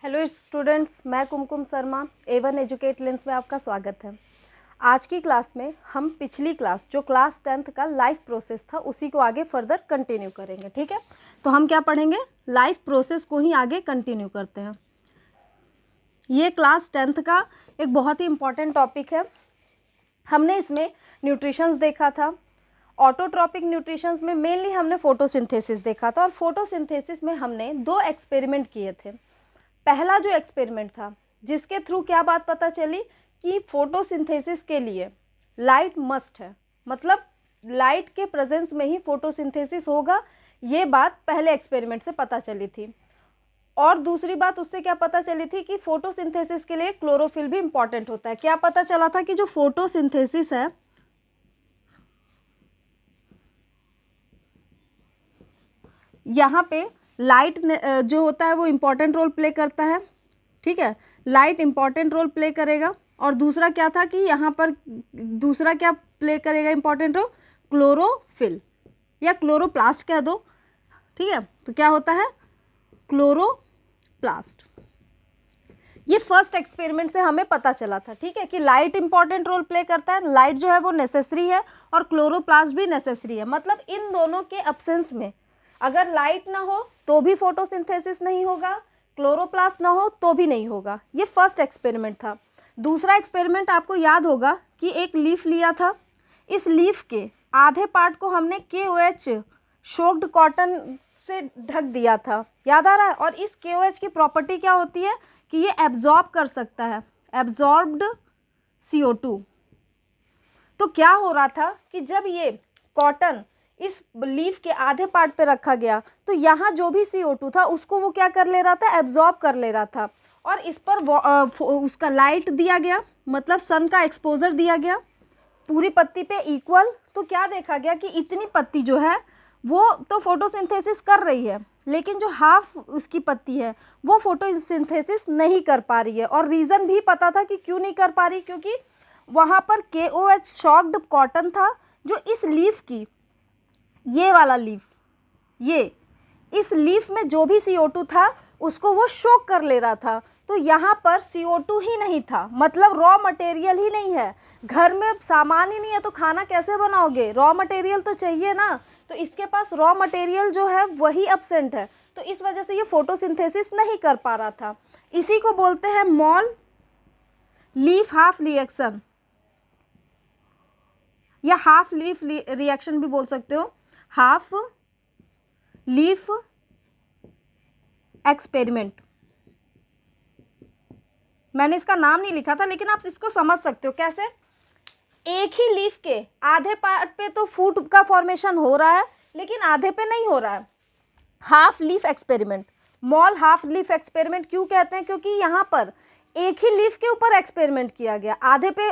Hello students, मैं कुमकुम Sharma A1 educate lens में आपका स्वागत है। आज की क्लास में हम पिछली क्लास जो क्लास 10th का लाइफ प्रोसेस था उसी को आगे फर्दर कंटिन्यू करेंगे। ठीक है, तो हम क्या पढ़ेंगे, लाइफ प्रोसेस को ही आगे कंटिन्यू करते हैं। ये क्लास 10th का एक बहुत ही इम्पॉर्टेंट टॉपिक है। हमने इसमें न्यूट्रिशंस देखा था। ऑटोट्रॉपिक न्यूट्रिशंस में मेनली हमने फोटोसिंथेसिस देखा था और फोटोसिंथेसिस में हमने 2 एक्सपेरिमेंट किए थे। पहला जो एक्सपेरिमेंट था जिसके थ्रू क्या बात पता चली कि फोटोसिंथेसिस के लिए लाइट मस्ट है, मतलब लाइट के प्रेजेंस में ही फोटोसिंथेसिस होगा। ये बात पहले एक्सपेरिमेंट से पता चली थी। और दूसरी बात उससे क्या पता चली थी कि फोटोसिंथेसिस के लिए क्लोरोफिल भी इंपॉर्टेंट होता है। क्या पता चला था कि जो फोटोसिंथेसिस है यहाँ पे लाइट जो होता है वो इम्पॉर्टेंट रोल प्ले करता है। ठीक है, लाइट इम्पॉर्टेंट रोल प्ले करेगा। और दूसरा क्या था कि यहाँ पर दूसरा क्या प्ले करेगा इम्पॉर्टेंट रोल, क्लोरोफिल या क्लोरोप्लास्ट कह दो। ठीक है, तो क्या होता है, क्लोरोप्लास्ट। ये फर्स्ट एक्सपेरिमेंट से हमें पता चला था। ठीक है, कि लाइट इंपॉर्टेंट रोल प्ले करता है, लाइट जो है वो नेसेसरी है और क्लोरोप्लास्ट भी नेसेसरी है। मतलब इन दोनों के एब्सेंस में अगर लाइट ना हो तो भी फोटोसिंथेसिस नहीं होगा, क्लोरोप्लास्ट ना हो तो भी नहीं होगा। ये फर्स्ट एक्सपेरिमेंट था। दूसरा एक्सपेरिमेंट आपको याद होगा कि एक लीफ लिया था। इस लीफ के आधे पार्ट को हमने KOH शोक्ड कॉटन से ढक दिया था, याद आ रहा है। और इस KOH की प्रॉपर्टी क्या होती है कि ये एब्जॉर्ब कर सकता है, एब्जॉर्ब्ड CO2। तो क्या हो रहा था कि जब ये कॉटन इस लीफ के आधे पार्ट पे रखा गया तो यहाँ जो भी CO2 था उसको वो क्या कर ले रहा था, एब्जॉर्ब कर ले रहा था। और इस पर उसका लाइट दिया गया, मतलब सन का एक्सपोजर दिया गया पूरी पत्ती पे इक्वल। तो क्या देखा गया कि इतनी पत्ती जो है वो तो फोटोसिंथेसिस कर रही है, लेकिन जो हाफ उसकी पत्ती है वो फोटोसिंथेसिस नहीं कर पा रही है। और रीज़न भी पता था कि क्यों नहीं कर पा रही, क्योंकि वहाँ पर KOH शॉक्ड कॉटन था जो इस लीफ की, ये वाला लीफ, ये इस लीफ में जो भी CO2 था उसको वो शोक कर ले रहा था। तो यहाँ पर CO2 ही नहीं था, मतलब रॉ मटेरियल ही नहीं है। घर में सामान ही नहीं है तो खाना कैसे बनाओगे, रॉ मटेरियल तो चाहिए ना। तो इसके पास रॉ मटेरियल जो है वही एब्सेंट है, तो इस वजह से ये फोटोसिंथेसिस नहीं कर पा रहा था। इसी को बोलते हैं मॉल लीफ हाफ रिएक्शन या हाफ लीफ रिएक्शन भी बोल सकते हो, हाफ लीफ एक्सपेरिमेंट। मैंने इसका नाम नहीं लिखा था लेकिन आप इसको समझ सकते हो कैसे। एक ही लीफ के आधे पार्ट पे तो फूड का फॉर्मेशन हो रहा है लेकिन आधे पे नहीं हो रहा है। Half leaf experiment, mall half leaf experiment क्यों कहते हैं, क्योंकि यहाँ पर एक ही लीफ के ऊपर एक्सपेरिमेंट किया गया। आधे पे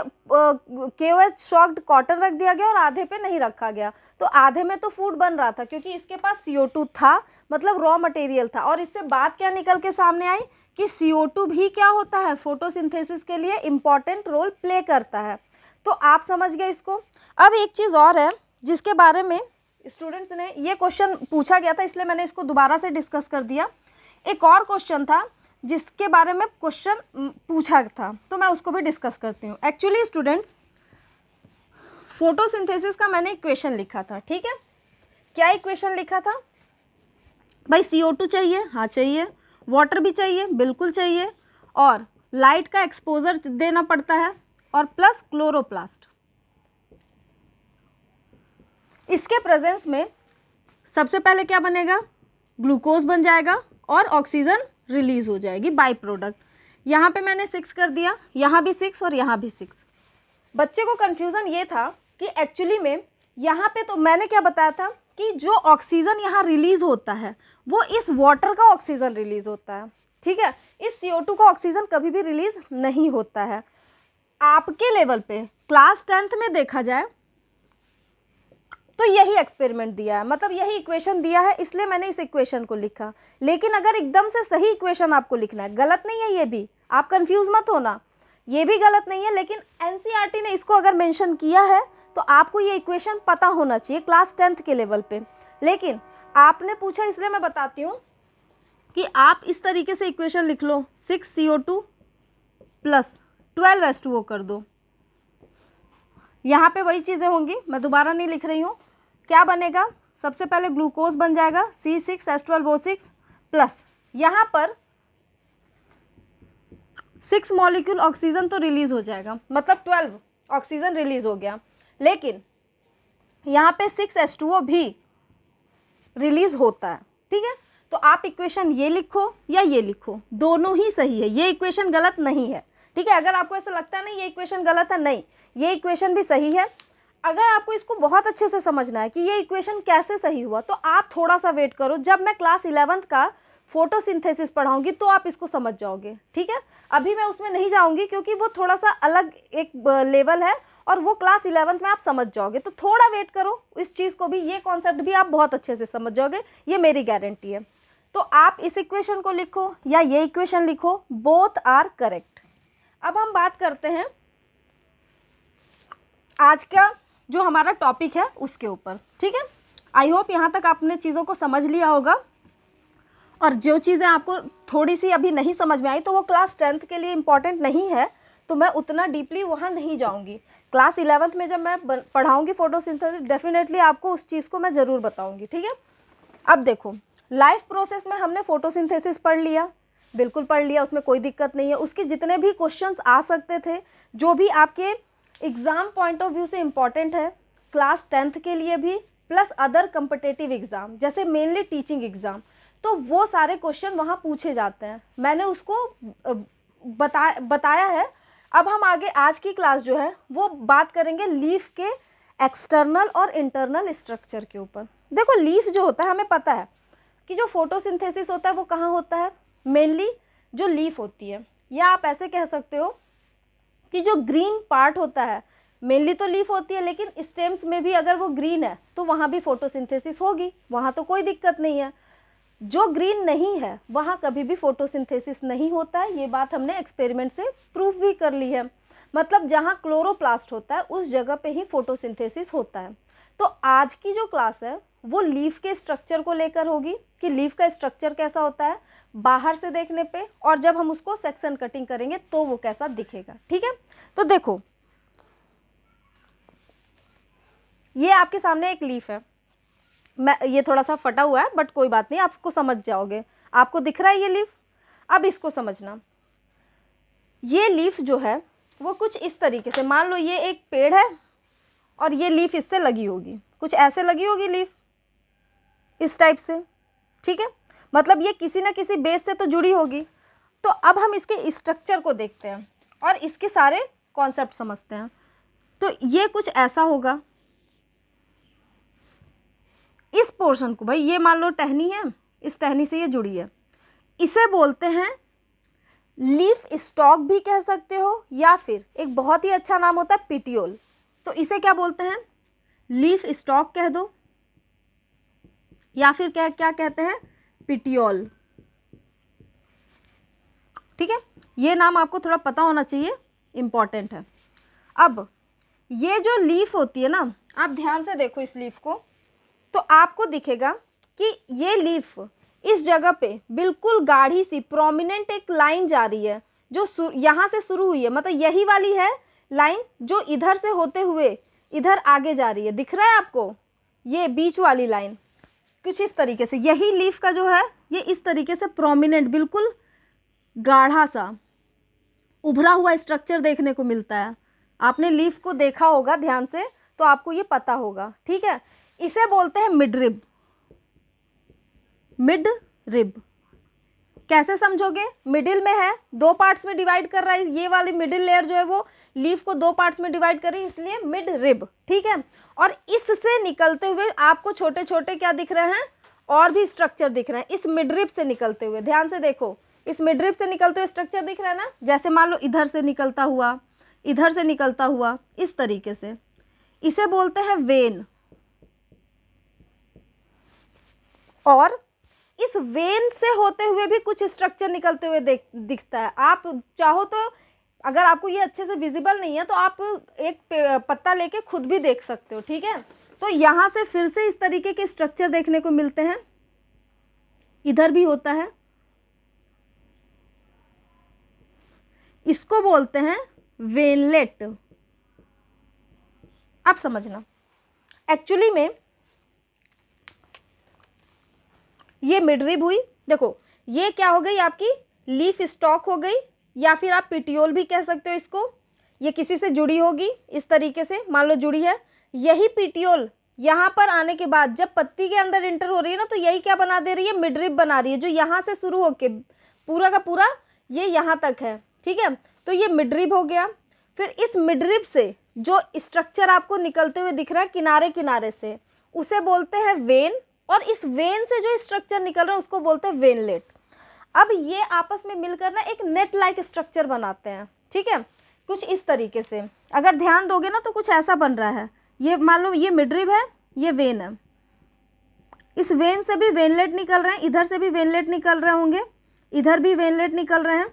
KOH शॉक्ड कॉटन रख दिया गया और आधे पे नहीं रखा गया। तो आधे में तो फूड बन रहा था क्योंकि इसके पास CO2 था, मतलब रॉ मटेरियल था। और इससे बात क्या निकल के सामने आई कि CO2 भी क्या होता है, फोटोसिंथेसिस के लिए इंपॉर्टेंट रोल प्ले करता है। तो आप समझ गए इसको। अब एक चीज़ और है जिसके बारे में स्टूडेंट्स ने ये क्वेश्चन पूछा गया था, इसलिए मैंने इसको दोबारा से डिस्कस कर दिया। एक और क्वेश्चन था जिसके बारे में क्वेश्चन पूछा था, तो मैं उसको भी डिस्कस करती हूँ। एक्चुअली स्टूडेंट्स, फोटोसिंथेसिस का मैंने इक्वेशन लिखा था। ठीक है, क्या इक्वेशन लिखा था भाई, CO2 चाहिए, हाँ चाहिए, वाटर भी चाहिए, बिल्कुल चाहिए, और लाइट का एक्सपोजर देना पड़ता है, और प्लस क्लोरोप्लास्ट। इसके प्रेजेंस में सबसे पहले क्या बनेगा, ग्लूकोज बन जाएगा और ऑक्सीजन रिलीज हो जाएगी बाई प्रोडक्ट। यहाँ पे मैंने 6 कर दिया, यहाँ भी 6 और यहाँ भी 6। बच्चे को कन्फ्यूज़न ये था कि एक्चुअली में यहाँ पे तो मैंने क्या बताया था कि जो ऑक्सीजन यहाँ रिलीज होता है वो इस वाटर का ऑक्सीजन रिलीज होता है। ठीक है, इस CO2 का ऑक्सीजन कभी भी रिलीज नहीं होता है। आपके लेवल पे क्लास 10th में देखा जाए तो यही एक्सपेरिमेंट दिया है, मतलब यही इक्वेशन दिया है, इसलिए मैंने इस इक्वेशन को लिखा। लेकिन अगर एकदम से सही इक्वेशन आपको लिखना है, गलत नहीं है ये भी, आप कंफ्यूज मत होना, ये भी गलत नहीं है, लेकिन NCERT ने इसको अगर मेंशन किया है तो आपको ये इक्वेशन पता होना चाहिए क्लास 10th के लेवल पे। लेकिन आपने पूछा इसलिए मैं बताती हूँ कि आप इस तरीके से इक्वेशन लिख लो, 6CO2 प्लस 12H2O कर दो। यहाँ पे वही चीज़ें होंगी, मैं दोबारा नहीं लिख रही हूँ। क्या बनेगा, सबसे पहले ग्लूकोज बन जाएगा C6H12O6 प्लस यहाँ पर 6 मॉलिक्यूल ऑक्सीजन तो रिलीज हो जाएगा, मतलब 12 ऑक्सीजन रिलीज हो गया, लेकिन यहाँ पे 6H2O भी रिलीज होता है। ठीक है, तो आप इक्वेशन ये लिखो या ये लिखो, दोनों ही सही है, ये इक्वेशन गलत नहीं है। ठीक है, अगर आपको ऐसा लगता है ना ये इक्वेशन गलत है, नहीं, ये इक्वेशन भी सही है। अगर आपको इसको बहुत अच्छे से समझना है कि ये इक्वेशन कैसे सही हुआ, तो आप थोड़ा सा वेट करो, जब मैं क्लास 11th का फोटोसिंथेसिस पढ़ाऊंगी तो आप इसको समझ जाओगे। ठीक है, अभी मैं उसमें नहीं जाऊंगी क्योंकि वो थोड़ा सा अलग एक लेवल है और वो क्लास 11th में आप समझ जाओगे, तो थोड़ा वेट करो इस चीज़ को भी, ये कॉन्सेप्ट भी आप बहुत अच्छे से समझ जाओगे, ये मेरी गारंटी है। तो आप इस इक्वेशन को लिखो या ये इक्वेशन लिखो, बोथ आर करेक्ट। अब हम बात करते हैं आज का जो हमारा टॉपिक है उसके ऊपर। ठीक है, आई होप यहाँ तक आपने चीज़ों को समझ लिया होगा, और जो चीज़ें आपको थोड़ी सी अभी नहीं समझ में आई तो वो क्लास 10th के लिए इम्पॉर्टेंट नहीं है, तो मैं उतना डीपली वहाँ नहीं जाऊँगी। क्लास 11th में जब मैं पढ़ाऊँगी फोटोसिंथेसिस, डेफिनेटली आपको उस चीज़ को मैं ज़रूर बताऊँगी। ठीक है, अब देखो लाइफ प्रोसेस में हमने फोटोसिंथेसिस पढ़ लिया, बिल्कुल पढ़ लिया, उसमें कोई दिक्कत नहीं है। उसके जितने भी क्वेश्चंस आ सकते थे, जो भी आपके एग्ज़ाम पॉइंट ऑफ व्यू से इम्पॉर्टेंट है क्लास 10th के लिए भी, प्लस अदर कम्पिटिटिव एग्ज़ाम जैसे मेनली टीचिंग एग्ज़ाम, तो वो सारे क्वेश्चन वहाँ पूछे जाते हैं, मैंने उसको बताया है। अब हम आगे आज की क्लास जो है वो बात करेंगे लीफ के एक्सटर्नल और इंटरनल स्ट्रक्चर के ऊपर। देखो लीफ जो होता है, हमें पता है कि जो फोटोसिंथेसिस होता है वो कहाँ होता है, मेनली जो लीफ होती है, या आप ऐसे कह सकते हो कि जो ग्रीन पार्ट होता है, मेनली तो लीफ होती है, लेकिन स्टेम्स में भी अगर वो ग्रीन है तो वहाँ भी फोटोसिंथेसिस होगी, वहाँ तो कोई दिक्कत नहीं है। जो ग्रीन नहीं है वहाँ कभी भी फोटोसिंथेसिस नहीं होता है, ये बात हमने एक्सपेरिमेंट से प्रूफ भी कर ली है। मतलब जहाँ क्लोरोप्लास्ट होता है उस जगह पे ही फोटोसिंथेसिस होता है। तो आज की जो क्लास है वो लीफ के स्ट्रक्चर को लेकर होगी कि लीफ का स्ट्रक्चर कैसा होता है बाहर से देखने पे, और जब हम उसको सेक्शन कटिंग करेंगे तो वो कैसा दिखेगा। ठीक है, तो देखो ये आपके सामने एक लीफ है, मैं ये थोड़ा सा फटा हुआ है बट कोई बात नहीं, आपको समझ जाओगे, आपको दिख रहा है ये लीफ। अब इसको समझना, ये लीफ जो है वो कुछ इस तरीके से, मान लो ये एक पेड़ है और ये लीफ इससे लगी होगी, कुछ ऐसे लगी होगी लीफ इस टाइप से। ठीक है, मतलब ये किसी ना किसी बेस से तो जुड़ी होगी। तो अब हम इसके स्ट्रक्चर को देखते हैं और इसके सारे कॉन्सेप्ट समझते हैं। तो ये कुछ ऐसा होगा, इस पोर्शन को, भाई ये मान लो टहनी है, इस टहनी से ये जुड़ी है, इसे बोलते हैं लीफ स्टॉक भी कह सकते हो, या फिर एक बहुत ही अच्छा नाम होता है पिटियोल। तो इसे क्या बोलते हैं, लीफ स्टॉक कह दो, या फिर क्या क्या कहते हैं, पिटियोल। ठीक है, ये नाम आपको थोड़ा पता होना चाहिए, इंपॉर्टेंट है। अब ये जो लीफ होती है ना, आप ध्यान से देखो इस लीफ को, तो आपको दिखेगा कि ये लीफ इस जगह पे बिल्कुल गाढ़ी सी प्रोमिनेंट एक लाइन जा रही है, जो यहाँ से शुरू हुई है, मतलब यही वाली है लाइन जो इधर से होते हुए इधर आगे जा रही है, दिख रहा है आपको, ये बीच वाली लाइन कुछ इस तरीके से, यही लीफ का जो है ये इस तरीके से प्रोमिनेंट बिल्कुल गाढ़ा सा उभरा हुआ स्ट्रक्चर देखने को मिलता है। आपने लीफ को देखा होगा ध्यान से तो आपको ये पता होगा। ठीक है, इसे बोलते हैं मिड रिब। मिड रिब कैसे समझोगे, मिडिल में है, दो पार्ट्स में डिवाइड कर रहा है, ये वाली मिडिल लेयर जो है वो लीफ को दो पार्ट्स में डिवाइड कर रही है, इसलिए मिड रिब। ठीक है, और इससे निकलते हुए आपको छोटे छोटे क्या दिख रहे हैं, और भी स्ट्रक्चर दिख रहे हैं इस मिड रिब से निकलते हुए। ध्यान से देखो, इस मिड रिब से निकलते हुए स्ट्रक्चर दिख रहा है ना, जैसे मान लो इधर से निकलता हुआ, इधर से निकलता हुआ, इस तरीके से, इसे बोलते हैं वेन। और इस वेन से होते हुए भी कुछ स्ट्रक्चर निकलते हुए दिखता है। आप चाहो तो, अगर आपको ये अच्छे से विजिबल नहीं है तो आप एक पत्ता लेके खुद भी देख सकते हो। ठीक है, तो यहाँ से फिर से इस तरीके के स्ट्रक्चर देखने को मिलते हैं, इधर भी होता है, इसको बोलते हैं वेनलेट। अब समझना, एक्चुअली में ये मिडरिब हुई, देखो ये क्या हो गई आपकी लीफ स्टॉक हो गई, या फिर आप पिटियोल भी कह सकते हो इसको। ये किसी से जुड़ी होगी इस तरीके से, मान लो जुड़ी है, यही पिटियोल यहाँ पर आने के बाद जब पत्ती के अंदर इंटर हो रही है ना, तो यही क्या बना दे रही है, मिडरिब बना रही है, जो यहाँ से शुरू होके पूरा का पूरा ये यहाँ तक है, ठीक है। तो ये मिडरिब हो गया। फिर इस मिडरिब से जो स्ट्रक्चर आपको निकलते हुए दिख रहा है किनारे किनारे से, उसे बोलते हैं वेन, और इस वेन से जो स्ट्रक्चर निकल रहा है उसको बोलते हैं वेनलेट। अब ये आपस में मिलकर ना एक नेट लाइक स्ट्रक्चर बनाते हैं, ठीक है, कुछ इस तरीके से। अगर ध्यान दोगे ना तो कुछ ऐसा बन रहा है, ये मान लो ये मिडरिब है, ये वेन है, इस वेन से भी वेनलेट निकल रहे हैं, इधर से भी वेनलेट निकल रहे होंगे, इधर भी वेनलेट निकल रहे हैं।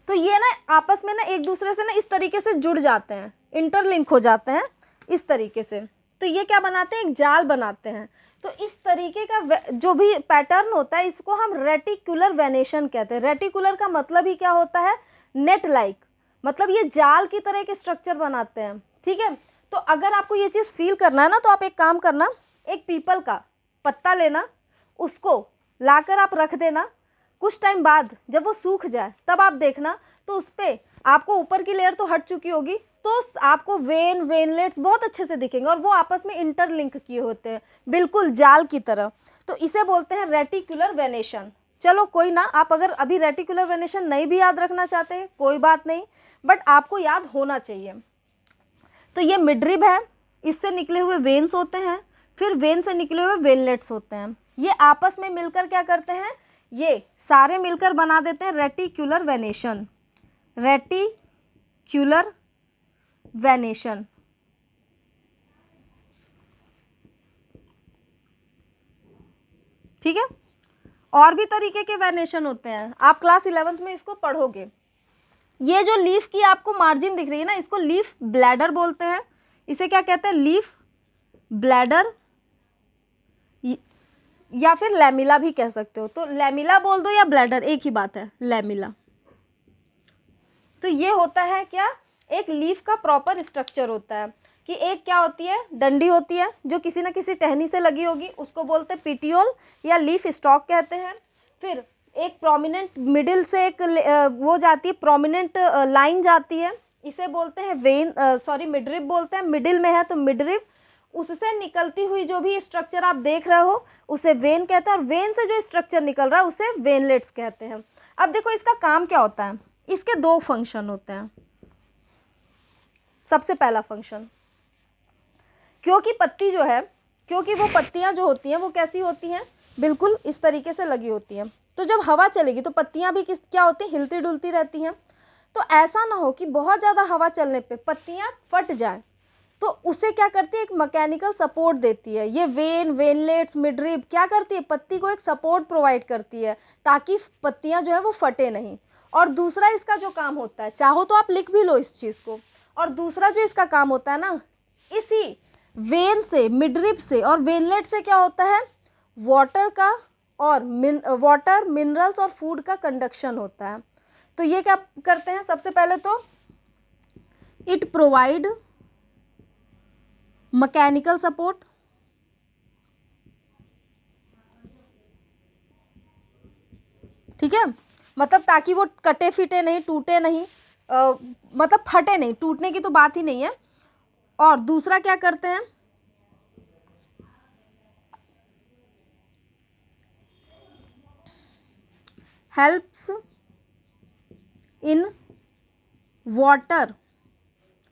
तो ये ना आपस में ना एक दूसरे से ना इस तरीके से जुड़ जाते हैं, इंटरलिंक हो जाते हैं इस तरीके से। तो ये क्या बनाते हैं, एक जाल बनाते हैं। तो इस तरीके का जो भी पैटर्न होता है इसको हम रेटिकुलर वेनेशन कहते हैं। रेटिकुलर का मतलब ही क्या होता है, नेट लाइक, मतलब ये जाल की तरह के स्ट्रक्चर बनाते हैं, ठीक है। तो अगर आपको ये चीज़ फील करना है ना, तो आप एक काम करना, एक पीपल का पत्ता लेना, उसको लाकर आप रख देना, कुछ टाइम बाद जब वो सूख जाए तब आप देखना, तो उस पर आपको ऊपर की लेयर तो हट चुकी होगी, तो आपको वेनलेट्स बहुत अच्छे से दिखेंगे, और वो आपस में इंटरलिंक किए होते हैं बिल्कुल जाल की तरह। तो इसे बोलते हैं रेटिकुलर वेनेशन। चलो कोई ना, आप अगर अभी रेटिकुलर वेनेशन नहीं भी याद रखना चाहते हैं कोई बात नहीं, बट आपको याद होना चाहिए। तो ये मिडरिब है, इससे निकले हुए वेन्स होते हैं, फिर वेन से निकले हुए वेनलेट्स होते हैं। ये आपस में मिलकर क्या करते हैं, ये सारे मिलकर बना देते हैं रेटिकुलर वेनेशन। रेटिकुलर वेनेशन, ठीक है। और भी तरीके के वेनेशन होते हैं, आप क्लास 11th में इसको पढ़ोगे। ये जो लीफ की आपको मार्जिन दिख रही है ना, इसको लीफ ब्लैडर बोलते हैं। इसे क्या कहते हैं, लीफ ब्लैडर, या फिर लैमिला भी कह सकते हो। तो लैमिला बोल दो या ब्लैडर, एक ही बात है, लैमिला। तो ये होता है क्या, एक लीफ का प्रॉपर स्ट्रक्चर होता है कि एक क्या होती है, डंडी होती है जो किसी न किसी टहनी से लगी होगी, उसको बोलते हैं पिटियोल या लीफ स्टॉक कहते हैं। फिर एक प्रोमिनेंट मिडिल से एक वो जाती है, प्रोमिनेंट लाइन जाती है, इसे बोलते हैं वेन, मिडरिब बोलते हैं, मिडिल में है तो मिडरिब। उससे निकलती हुई जो भी स्ट्रक्चर आप देख रहे हो उसे वेन कहते हैं, और वेन से जो स्ट्रक्चर निकल रहा है उसे वेनलेट्स कहते हैं। अब देखो इसका काम क्या होता है, इसके दो फंक्शन होते हैं। सबसे पहला फंक्शन, क्योंकि पत्ती जो है, क्योंकि वो पत्तियां जो होती हैं वो कैसी होती हैं, बिल्कुल इस तरीके से लगी होती हैं, तो जब हवा चलेगी तो पत्तियां भी क्या होती हैं, हिलती डुलती रहती हैं। तो ऐसा ना हो कि बहुत ज़्यादा हवा चलने पे पत्तियां फट जाएं, तो उसे क्या करती है, एक मैकेनिकल सपोर्ट देती है। ये वेनलेट्स, मिडरिब क्या करती है, पत्ती को एक सपोर्ट प्रोवाइड करती है ताकि पत्तियां जो है वो फटे नहीं। और दूसरा इसका जो काम होता है, चाहो तो आप लिख भी लो इस चीज़ को, और दूसरा जो इसका काम होता है ना, इसी वेन से, मिडरिब से और वेनलेट से क्या होता है, वाटर का और वाटर, मिनरल्स और फूड का कंडक्शन होता है। तो ये क्या करते हैं, सबसे पहले तो इट प्रोवाइड मैकेनिकल सपोर्ट, ठीक है, मतलब ताकि वो कटे फिटे नहीं, टूटे नहीं, मतलब फटे नहीं, टूटने की तो बात ही नहीं है। और दूसरा क्या करते हैं, हेल्प्स इन वाटर,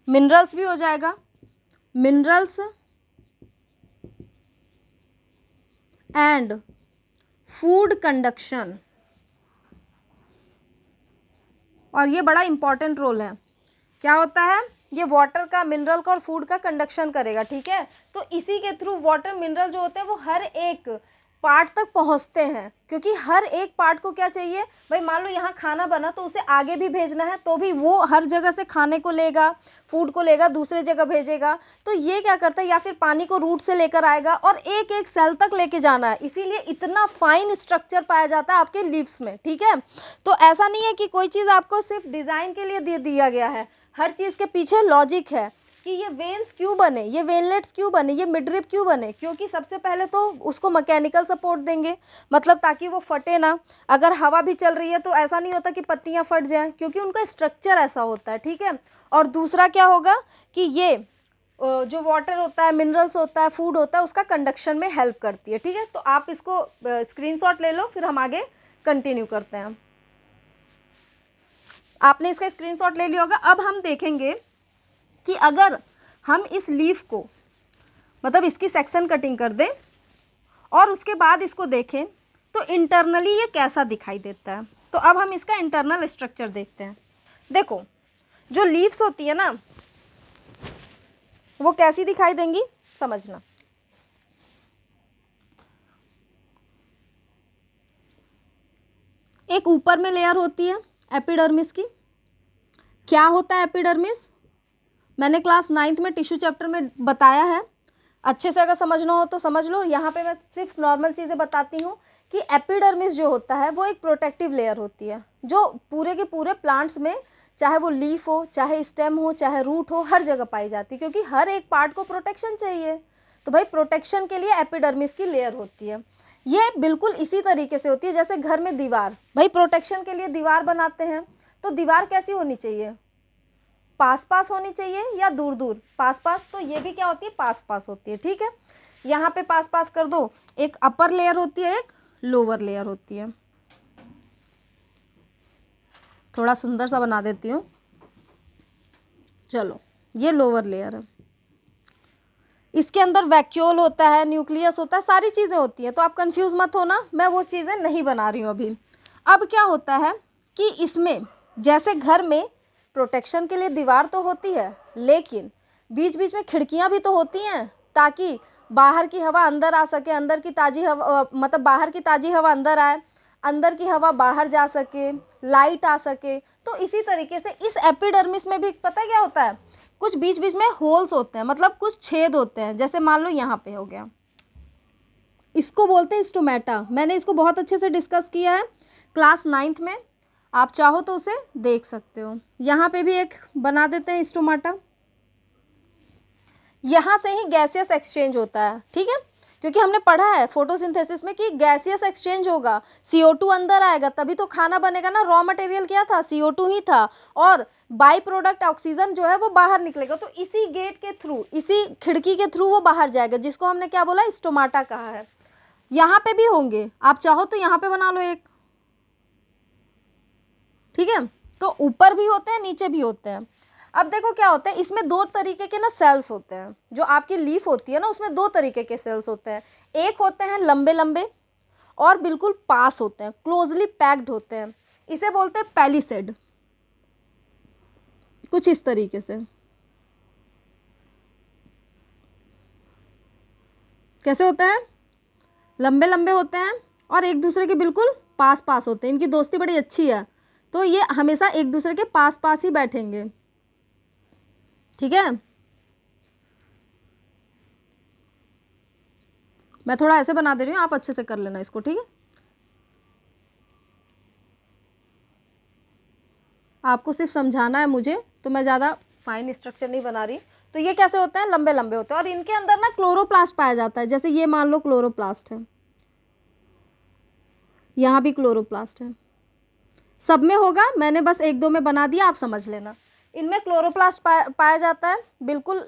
मिनरल्स भी हो जाएगा, मिनरल्स एंड फूड कंडक्शन। और ये बड़ा इंपॉर्टेंट रोल है, क्या होता है, ये वाटर का, मिनरल का और फूड का कंडक्शन करेगा, ठीक है। तो इसी के थ्रू वाटर, मिनरल जो होते हैं वो हर एक पार्ट तक पहुंचते हैं, क्योंकि हर एक पार्ट को क्या चाहिए भाई, मान लो यहाँ खाना बना तो उसे आगे भी भेजना है, तो भी वो हर जगह से खाने को लेगा, फूड को लेगा, दूसरे जगह भेजेगा। तो ये क्या करता है, या फिर पानी को रूट से लेकर आएगा और एक एक सेल तक लेके जाना है, इसीलिए इतना फाइन स्ट्रक्चर पाया जाता है आपके लीव्स में, ठीक है। तो ऐसा नहीं है कि कोई चीज़ आपको सिर्फ डिज़ाइन के लिए दे दिया गया है, हर चीज़ के पीछे लॉजिक है कि ये वेन्स क्यों बने, ये वेनलेट्स क्यों बने, ये मिडरिप क्यों बने, क्योंकि सबसे पहले तो उसको मैकेनिकल सपोर्ट देंगे, मतलब ताकि वो फटे ना। अगर हवा भी चल रही है तो ऐसा नहीं होता कि पत्तियां फट जाएं, क्योंकि उनका स्ट्रक्चर ऐसा होता है, ठीक है। और दूसरा क्या होगा कि ये जो वाटर होता है, मिनरल्स होता है, फूड होता है, उसका कंडक्शन में हेल्प करती है, ठीक है। तो आप इसको स्क्रीनशॉट ले लो, फिर हम आगे कंटिन्यू करते हैं। आपने इसका स्क्रीनशॉट ले लिया होगा। अब हम देखेंगे कि अगर हम इस लीफ को, मतलब इसकी सेक्शन कटिंग कर दें और उसके बाद इसको देखें तो इंटरनली ये कैसा दिखाई देता है। तो अब हम इसका इंटरनल स्ट्रक्चर देखते हैं। देखो, जो लीव्स होती है ना, वो कैसी दिखाई देंगी, समझना। एक ऊपर में लेयर होती है एपिडर्मिस की। क्या होता है एपिडर्मिस, मैंने क्लास 9th में टिश्यू चैप्टर में बताया है, अच्छे से अगर समझना हो तो समझ लो। यहाँ पे मैं सिर्फ नॉर्मल चीज़ें बताती हूँ कि एपिडर्मिस जो होता है वो एक प्रोटेक्टिव लेयर होती है, जो पूरे के पूरे प्लांट्स में, चाहे वो लीफ हो, चाहे स्टेम हो, चाहे रूट हो, हर जगह पाई जाती है, क्योंकि हर एक पार्ट को प्रोटेक्शन चाहिए। तो भाई प्रोटेक्शन के लिए एपिडर्मिस की लेयर होती है। ये बिल्कुल इसी तरीके से होती है जैसे घर में दीवार, भाई प्रोटेक्शन के लिए दीवार बनाते हैं, तो दीवार कैसी होनी चाहिए, पास पास होनी चाहिए या दूर दूर, पास पास। तो ये भी क्या होती है, पास पास होती है, ठीक है। यहाँ पे पास पास कर दो, एक अपर लेयर होती है, एक लोअर लेयर होती है। थोड़ा सुंदर सा बना देती हूँ, चलो। ये लोअर लेयर है, इसके अंदर वैक्यूल होता है, न्यूक्लियस होता है, सारी चीज़ें होती हैं। तो आप कंफ्यूज मत होना, मैं वो चीज़ें नहीं बना रही हूँ अभी। अब क्या होता है कि इसमें जैसे घर में प्रोटेक्शन के लिए दीवार तो होती है, लेकिन बीच बीच में खिड़कियाँ भी तो होती हैं, ताकि बाहर की हवा अंदर आ सके, अंदर की ताज़ी हवा, मतलब बाहर की ताज़ी हवा अंदर आए, अंदर की हवा बाहर जा सके, लाइट आ सके। तो इसी तरीके से इस एपिडर्मिस में भी पता है क्या होता है, कुछ बीच बीच में होल्स होते हैं, मतलब कुछ छेद होते हैं। जैसे मान लो यहाँ पे हो गया, इसको बोलते हैं स्टोमेटा। मैंने इसको बहुत अच्छे से डिस्कस किया है क्लास 9th में, आप चाहो तो उसे देख सकते हो। यहाँ पे भी एक बना देते हैं स्टोमाटा। यहाँ से ही गैसियस एक्सचेंज होता है, ठीक है, क्योंकि हमने पढ़ा है फोटोसिंथेसिस में कि गैसियस एक्सचेंज होगा, CO2 अंदर आएगा तभी तो खाना बनेगा ना। रॉ मटेरियल क्या था, CO2 ही था, और बाई प्रोडक्ट ऑक्सीजन जो है वो बाहर निकलेगा। तो इसी गेट के थ्रू, इसी खिड़की के थ्रू वो बाहर जाएगा, जिसको हमने क्या बोला, स्टोमाटा कहा है। यहाँ पे भी होंगे, आप चाहो तो यहाँ पे बना लो एक, ठीक है। तो ऊपर भी होते हैं, नीचे भी होते हैं। अब देखो क्या होता है, इसमें दो तरीके के ना सेल्स होते हैं। जो आपकी लीफ होती है ना, उसमें दो तरीके के सेल्स होते हैं। एक होते हैं लंबे लंबे और बिल्कुल पास होते हैं, क्लोजली पैक्ड होते हैं, इसे बोलते हैं पैलिसेड। कुछ इस तरीके से, कैसे होते हैं, लंबे लंबे होते हैं और एक दूसरे के बिल्कुल पास पास होते हैं। इनकी दोस्ती बड़ी अच्छी है, तो ये हमेशा एक दूसरे के पास पास ही बैठेंगे, ठीक है। मैं थोड़ा ऐसे बना दे रही हूँ, आप अच्छे से कर लेना इसको, ठीक है। आपको सिर्फ समझाना है मुझे, तो मैं ज़्यादा फाइन स्ट्रक्चर नहीं बना रही। तो ये कैसे होते हैं, लंबे लंबे होते हैं, और इनके अंदर ना क्लोरोप्लास्ट पाया जाता है। जैसे ये मान लो क्लोरोप्लास्ट है, यहाँ भी क्लोरोप्लास्ट है, सब में होगा, मैंने बस एक दो में बना दिया, आप समझ लेना। इनमें क्लोरोप्लास्ट पाया जाता है, बिल्कुल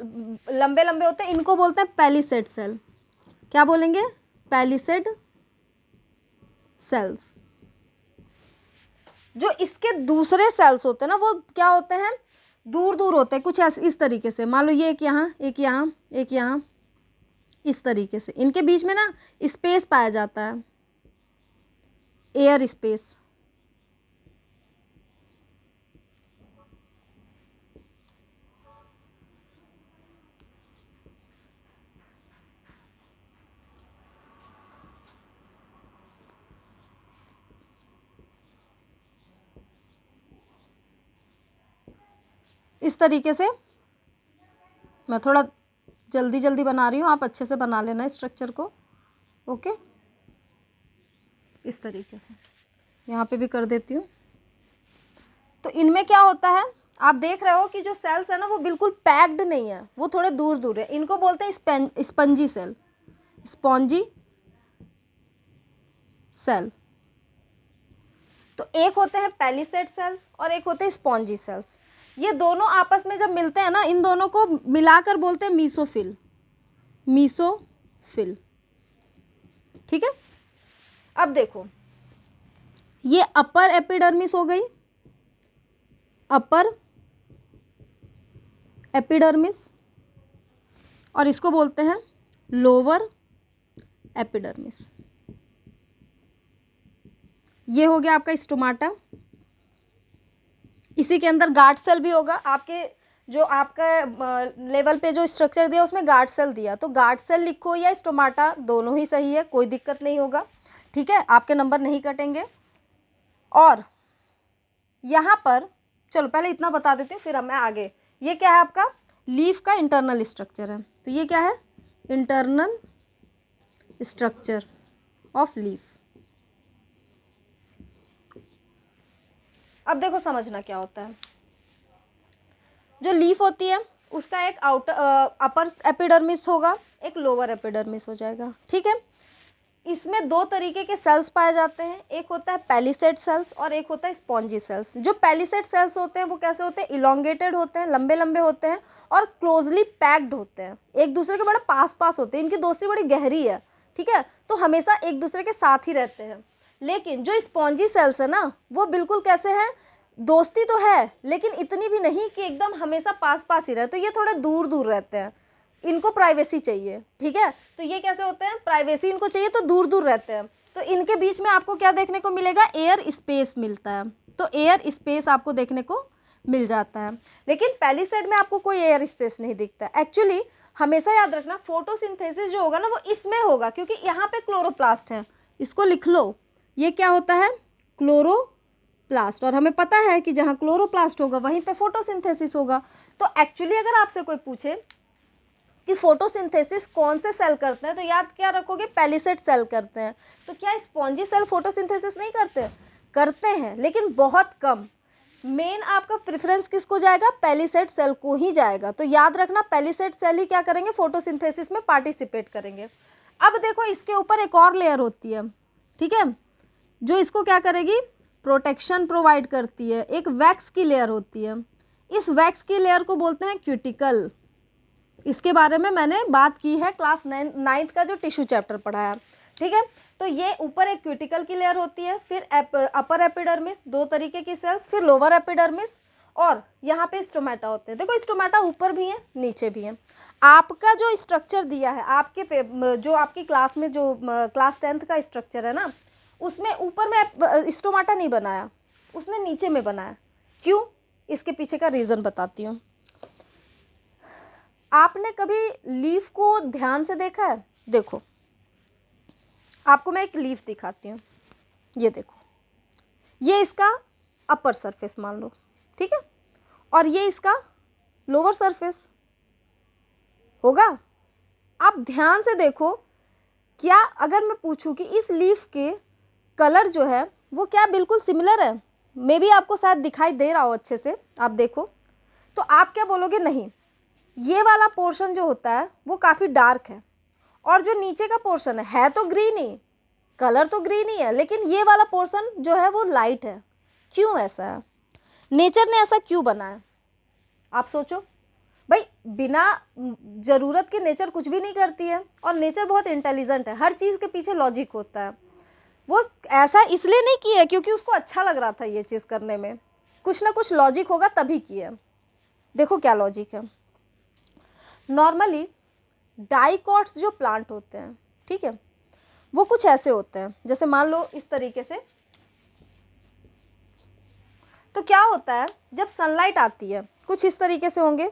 लंबे लंबे होते हैं, इनको बोलते हैं पैलिसेड सेल। क्या बोलेंगे, पैलिसेड सेल्स। जो इसके दूसरे सेल्स होते हैं ना, वो क्या होते हैं, दूर दूर होते हैं, कुछ ऐसे इस तरीके से। मान लो ये एक यहाँ, एक यहाँ, एक यहाँ, इस तरीके से। इनके बीच में ना स्पेस पाया जाता है, एयर स्पेस। इस तरीके से मैं थोड़ा जल्दी जल्दी बना रही हूँ, आप अच्छे से बना लेना स्ट्रक्चर को। ओके, इस तरीके से यहाँ पे भी कर देती हूँ। तो इनमें क्या होता है, आप देख रहे हो कि जो सेल्स है ना वो बिल्कुल पैक्ड नहीं है, वो थोड़े दूर दूर है। इनको बोलते हैं स्पंजी सेल, स्पॉन्जी सेल। तो एक होते हैं पैलिसेड सेल्स और एक होते हैं स्पॉन्जी सेल्स। ये दोनों आपस में जब मिलते हैं ना, इन दोनों को मिलाकर बोलते हैं मीसोफिल, मीसोफिल। ठीक है, अब देखो ये अपर एपिडर्मिस हो गई, अपर एपिडर्मिस, और इसको बोलते हैं लोअर एपिडर्मिस। ये हो गया आपका स्टोमाटा। इसी के अंदर गार्ड सेल भी होगा। आपके जो आपका लेवल पे जो स्ट्रक्चर दिया उसमें गार्ड सेल दिया, तो गार्ड सेल लिखो या स्टोमाटा, दोनों ही सही है, कोई दिक्कत नहीं होगा। ठीक है, आपके नंबर नहीं कटेंगे। और यहाँ पर चलो पहले इतना बता देती हूँ, फिर मैं आगे। ये क्या है आपका लीफ का इंटरनल स्ट्रक्चर है। तो ये क्या है, इंटरनल स्ट्रक्चर ऑफ लीफ। अब देखो समझना क्या होता है। जो लीफ होती है उसका एक अपर एपिडर्मिस होगा, एक लोअर एपिडर्मिस हो जाएगा। ठीक है, इसमें दो तरीके के सेल्स पाए जाते हैं, एक होता है पैलिसेड सेल्स और एक होता है स्पॉन्जी सेल्स। जो पैलिसेड सेल्स होते हैं वो कैसे होते हैं, इलोंगेटेड होते हैं, लंबे लंबे होते हैं और क्लोजली पैक्ड होते हैं, एक दूसरे के बड़े पास पास होते हैं, इनकी दोस्ती बड़ी गहरी है। ठीक है, तो हमेशा एक दूसरे के साथ ही रहते हैं। लेकिन जो स्पॉन्जी सेल्स है ना, वो बिल्कुल कैसे हैं, दोस्ती तो है लेकिन इतनी भी नहीं कि एकदम हमेशा पास पास ही रहे, तो ये थोड़े दूर दूर रहते हैं, इनको प्राइवेसी चाहिए। ठीक है, तो ये कैसे होते हैं, प्राइवेसी इनको चाहिए तो दूर दूर रहते हैं। तो इनके बीच में आपको क्या देखने को मिलेगा, एयर स्पेस मिलता है। तो एयर स्पेस आपको देखने को मिल जाता है। लेकिन पैलिसेड में आपको कोई एयर स्पेस नहीं दिखता। एक्चुअली हमेशा याद रखना, फोटोसिंथेसिस जो होगा ना वो इसमें होगा, क्योंकि यहाँ पे क्लोरोप्लास्ट है। इसको लिख लो, ये क्या होता है, क्लोरोप्लास्ट। और हमें पता है कि जहाँ क्लोरोप्लास्ट होगा वहीं पे फोटोसिंथेसिस होगा। तो एक्चुअली अगर आपसे कोई पूछे कि फोटोसिंथेसिस कौन से सेल करते हैं, तो याद क्या रखोगे, पैलिसेड सेल करते हैं। तो क्या स्पॉन्जी सेल फोटोसिंथेसिस नहीं करते, करते हैं लेकिन बहुत कम। मेन आपका प्रेफरेंस किसको जाएगा, पैलिसेड सेल को ही जाएगा। तो याद रखना पैलिसेड सेल ही क्या करेंगे, फोटोसिंथेसिस में पार्टिसिपेट करेंगे। अब देखो इसके ऊपर एक और लेयर होती है, ठीक है, जो इसको क्या करेगी, प्रोटेक्शन प्रोवाइड करती है। एक वैक्स की लेयर होती है, इस वैक्स की लेयर को बोलते हैं क्यूटिकल। इसके बारे में मैंने बात की है क्लास 9th का जो टिश्यू चैप्टर पढ़ाया। ठीक है, तो ये ऊपर एक क्यूटिकल की लेयर होती है, फिर अपर एपिडर्मिस, दो तरीके की सेल्स, फिर लोअर एपिडर्मिस, और यहाँ पे स्टोमेटा होते हैं। देखो स्टोमेटा ऊपर भी है नीचे भी है। आपका जो स्ट्रक्चर दिया है आपके जो आपकी क्लास में जो क्लास 10th का स्ट्रक्चर है ना, उसमें ऊपर में स्टोमेटा नहीं बनाया, उसने नीचे में बनाया। क्यों, इसके पीछे का रीज़न बताती हूँ। आपने कभी लीफ को ध्यान से देखा है, देखो आपको मैं एक लीफ दिखाती हूँ, ये देखो, ये इसका अपर सरफेस मान लो, ठीक है, और ये इसका लोअर सरफेस होगा। आप ध्यान से देखो, क्या अगर मैं पूछूं कि इस लीफ के कलर जो है वो क्या बिल्कुल सिमिलर है, मे बी आपको शायद दिखाई दे रहा हो अच्छे से, आप देखो, तो आप क्या बोलोगे, नहीं, ये वाला पोर्शन जो होता है वो काफ़ी डार्क है, और जो नीचे का पोर्शन है तो ग्रीन ही, कलर तो ग्रीन ही है, लेकिन ये वाला पोर्शन जो है वो लाइट है। क्यों ऐसा है, नेचर ने ऐसा क्यों बनाया, आप सोचो भाई। बिना ज़रूरत के नेचर कुछ भी नहीं करती है, और नेचर बहुत इंटेलिजेंट है, हर चीज़ के पीछे लॉजिक होता है। वो ऐसा इसलिए नहीं किया क्योंकि उसको अच्छा लग रहा था ये चीज़ करने में, कुछ ना कुछ लॉजिक होगा तभी किया। देखो क्या लॉजिक है। नॉर्मली डाइकॉट्स जो प्लांट होते हैं, ठीक है, वो कुछ ऐसे होते हैं, जैसे मान लो इस तरीके से। तो क्या होता है, जब सनलाइट आती है कुछ इस तरीके से होंगे,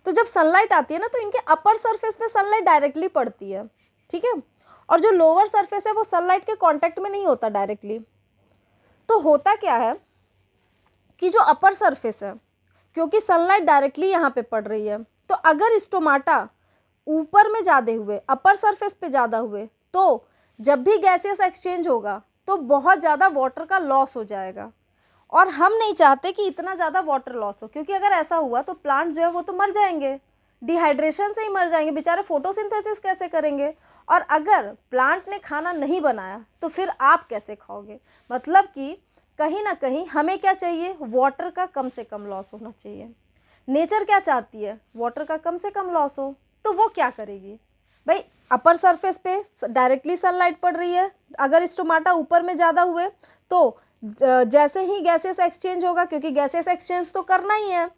तो जब सनलाइट आती है ना, तो इनके अपर सरफेस पे सनलाइट डायरेक्टली पड़ती है, ठीक है, और जो लोअर सरफेस है वो सनलाइट के कांटेक्ट में नहीं होता डायरेक्टली। तो होता क्या है कि जो अपर सरफेस है, क्योंकि सनलाइट डायरेक्टली यहाँ पे पड़ रही है। तो अगर स्टोमाटा ऊपर में ज़्यादा हुए, अपर सरफेस पे ज़्यादा हुए, तो जब भी गैसेस एक्सचेंज होगा तो बहुत ज़्यादा वाटर का लॉस हो जाएगा, और हम नहीं चाहते कि इतना ज़्यादा वाटर लॉस हो, क्योंकि अगर ऐसा हुआ तो प्लांट जो है वो तो मर जाएंगे, डिहाइड्रेशन से ही मर जाएंगे बेचारे, फोटोसिंथेसिस कैसे करेंगे। और अगर प्लांट ने खाना नहीं बनाया तो फिर आप कैसे खाओगे। मतलब कि कहीं ना कहीं हमें क्या चाहिए, वाटर का कम से कम लॉस होना चाहिए। नेचर क्या चाहती है, वाटर का कम से कम लॉस हो। तो वो क्या करेगी भाई, अपर सरफेस पे डायरेक्टली सनलाइट पड़ रही है, अगर स्टोमाटा ऊपर में ज़्यादा हुए तो जैसे ही गैसेस एक्सचेंज होगा, क्योंकि गैसेस एक्सचेंज तो करना ही है,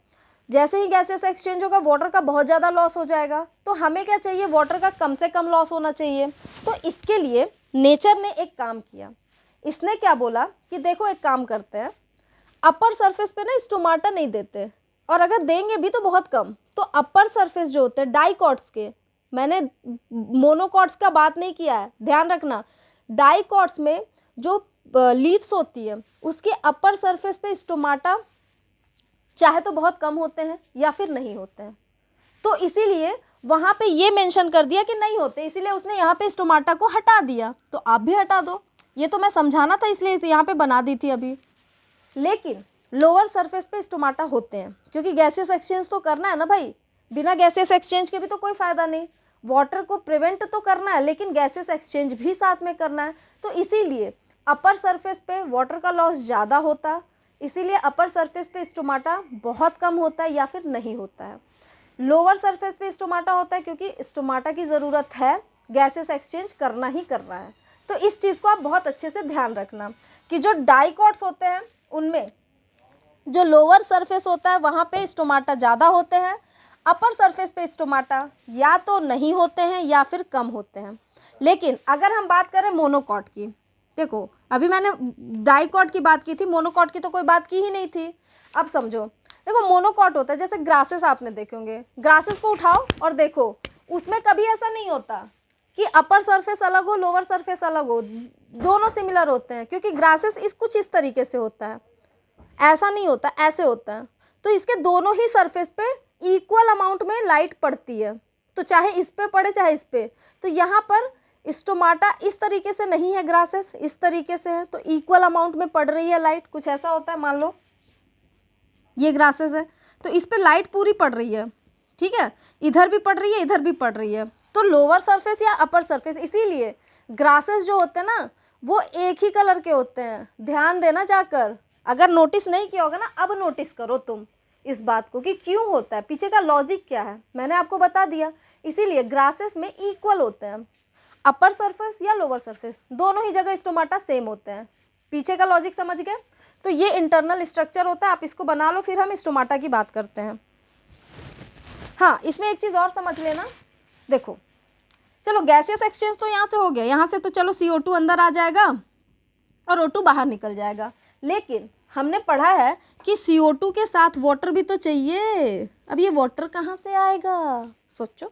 जैसे ही गैसेस एक्सचेंज होगा वाटर का बहुत ज़्यादा लॉस हो जाएगा। तो हमें क्या चाहिए, वाटर का कम से कम लॉस होना चाहिए। तो इसके लिए नेचर ने एक काम किया, इसने क्या बोला कि देखो एक काम करते हैं, अपर सरफेस पे ना स्टोमाटा नहीं देते, और अगर देंगे भी तो बहुत कम। तो अपर सरफेस जो होते हैं डाइकॉट्स के, मैंने मोनोकॉट्स का बात नहीं किया है, ध्यान रखना, डाइकॉट्स में जो लीव्स होती है उसके अपर सरफेस पे स्टोमाटा चाहे तो बहुत कम होते हैं या फिर नहीं होते हैं। तो इसीलिए वहाँ पे ये मेंशन कर दिया कि नहीं होते, इसीलिए उसने यहाँ पे स्टोमाटा को हटा दिया। तो आप भी हटा दो, ये तो मैं समझाना था इसलिए इसे यहाँ पे बना दी थी अभी। लेकिन लोअर सरफेस पे स्टोमाटा होते हैं, क्योंकि गैसेस एक्सचेंज तो करना है ना भाई, बिना गैसेस एक्सचेंज के भी तो कोई फ़ायदा नहीं। वाटर को प्रिवेंट तो करना है, लेकिन गैसेस एक्सचेंज भी साथ में करना है। तो इसीलिए अपर सरफेस पे वाटर का लॉस ज़्यादा होता है, इसीलिए अपर सरफेस पे स्टोमाटा बहुत कम होता है या फिर नहीं होता है। लोअर सरफेस पे स्टोमाटा होता है क्योंकि स्टोमाटा की ज़रूरत है, गैसेस एक्सचेंज करना ही करना है। तो इस चीज़ को आप बहुत अच्छे से ध्यान रखना कि जो डाइकॉट्स होते हैं उनमें जो लोअर सरफेस होता है वहाँ पे स्टोमाटा ज़्यादा होते हैं, अपर सरफेस पे स्टोमाटा या तो नहीं होते हैं या फिर कम होते हैं। लेकिन अगर हम बात करें मोनोकॉट की, देखो अभी मैंने डाइकॉट की बात की थी, मोनोकॉट की तो कोई बात की ही नहीं थी। अब समझो, देखो मोनोकॉट होता है जैसे ग्रासेस, आपने देखे होंगे, ग्रासेस को उठाओ और देखो, उसमें कभी ऐसा नहीं होता कि अपर सरफेस अलग हो लोअर सरफेस अलग हो, दोनों सिमिलर होते हैं, क्योंकि ग्रासेस कुछ इस तरीके से होता है, ऐसा नहीं होता, ऐसे होता है। तो इसके दोनों ही सरफेस पे इक्वल अमाउंट में लाइट पड़ती है, तो चाहे इस पे पड़े चाहे इस पे। तो यहाँ पर स्टोमाटा इस तरीके से नहीं है, ग्रासेस इस तरीके से है, तो इक्वल अमाउंट में पड़ रही है लाइट, कुछ ऐसा होता है। मान लो ये ग्रासेस है तो इस पे लाइट पूरी पड़ रही है, ठीक है, इधर भी पड़ रही है इधर भी पड़ रही है। तो लोअर सरफेस या अपर सरफेस, इसीलिए ग्रासेस जो होते हैं ना वो एक ही कलर के होते हैं, ध्यान देना जाकर, अगर नोटिस नहीं किया होगा ना अब नोटिस करो तुम इस बात को कि क्यों होता है, पीछे का लॉजिक क्या है, मैंने आपको बता दिया। इसीलिए ग्रासेस में इक्वल होते हैं, अपर सरफेस या लोअर सरफेस दोनों ही जगह स्टोमाटा सेम होते हैं। पीछे का लॉजिक समझ गए। तो ये इंटरनल स्ट्रक्चर होता है, आप इसको बना लो, फिर हम स्टोमाटा की बात करते हैं। हाँ, इसमें एक चीज़ और समझ लेना, देखो चलो गैसेस एक्सचेंज तो यहाँ से हो गया, यहाँ से तो चलो CO2 अंदर आ जाएगा और O2 बाहर निकल जाएगा, लेकिन हमने पढ़ा है कि CO2 के साथ वाटर भी तो चाहिए। अब ये वाटर कहाँ से आएगा, सोचो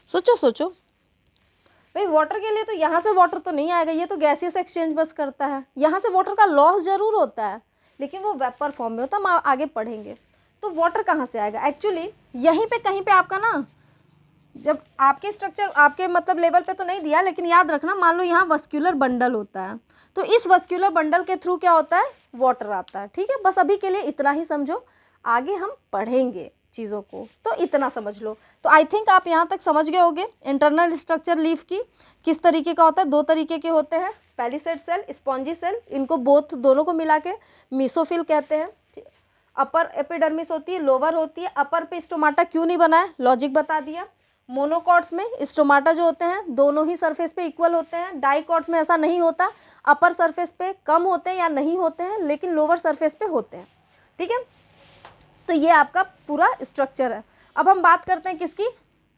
सोचो सोचो भाई, वाटर के लिए तो यहाँ से वाटर तो नहीं आएगा, ये तो गैसियस एक्सचेंज बस करता है, यहाँ से वाटर का लॉस जरूर होता है लेकिन वो वेपर फॉर्म में होता है, हम आगे पढ़ेंगे। तो वाटर कहाँ से आएगा, एक्चुअली यहीं पे कहीं पे आपका ना, जब आपके स्ट्रक्चर आपके मतलब लेवल पे तो नहीं दिया, लेकिन याद रखना, मान लो यहाँ वस्क्यूलर बंडल होता है, तो इस वस्क्यूलर बंडल के थ्रू क्या होता है, वाटर आता है, ठीक है। बस अभी के लिए इतना ही समझो, आगे हम पढ़ेंगे चीज़ों को, तो इतना समझ लो। तो आई थिंक आप यहाँ तक समझ गए होंगे इंटरनल स्ट्रक्चर लीफ की किस तरीके का होता है। दो तरीके के होते हैं, पैलिसेड सेल, स्पॉन्जी सेल, इनको बोथ दोनों को मिला के मीसोफिल कहते हैं। अपर एपिडर्मिस होती है, लोअर होती है। अपर पे स्टोमाटा क्यों नहीं बना है, लॉजिक बता दिया। मोनोकॉट्स में स्टोमाटा जो होते हैं दोनों ही सरफेस पे इक्वल होते हैं, डाइकॉट्स में ऐसा नहीं होता, अपर सरफेस पे कम होते हैं या नहीं होते हैं, लेकिन लोअर सरफेस पे होते हैं, ठीक है। तो ये आपका पूरा स्ट्रक्चर है। अब हम बात करते हैं किसकी,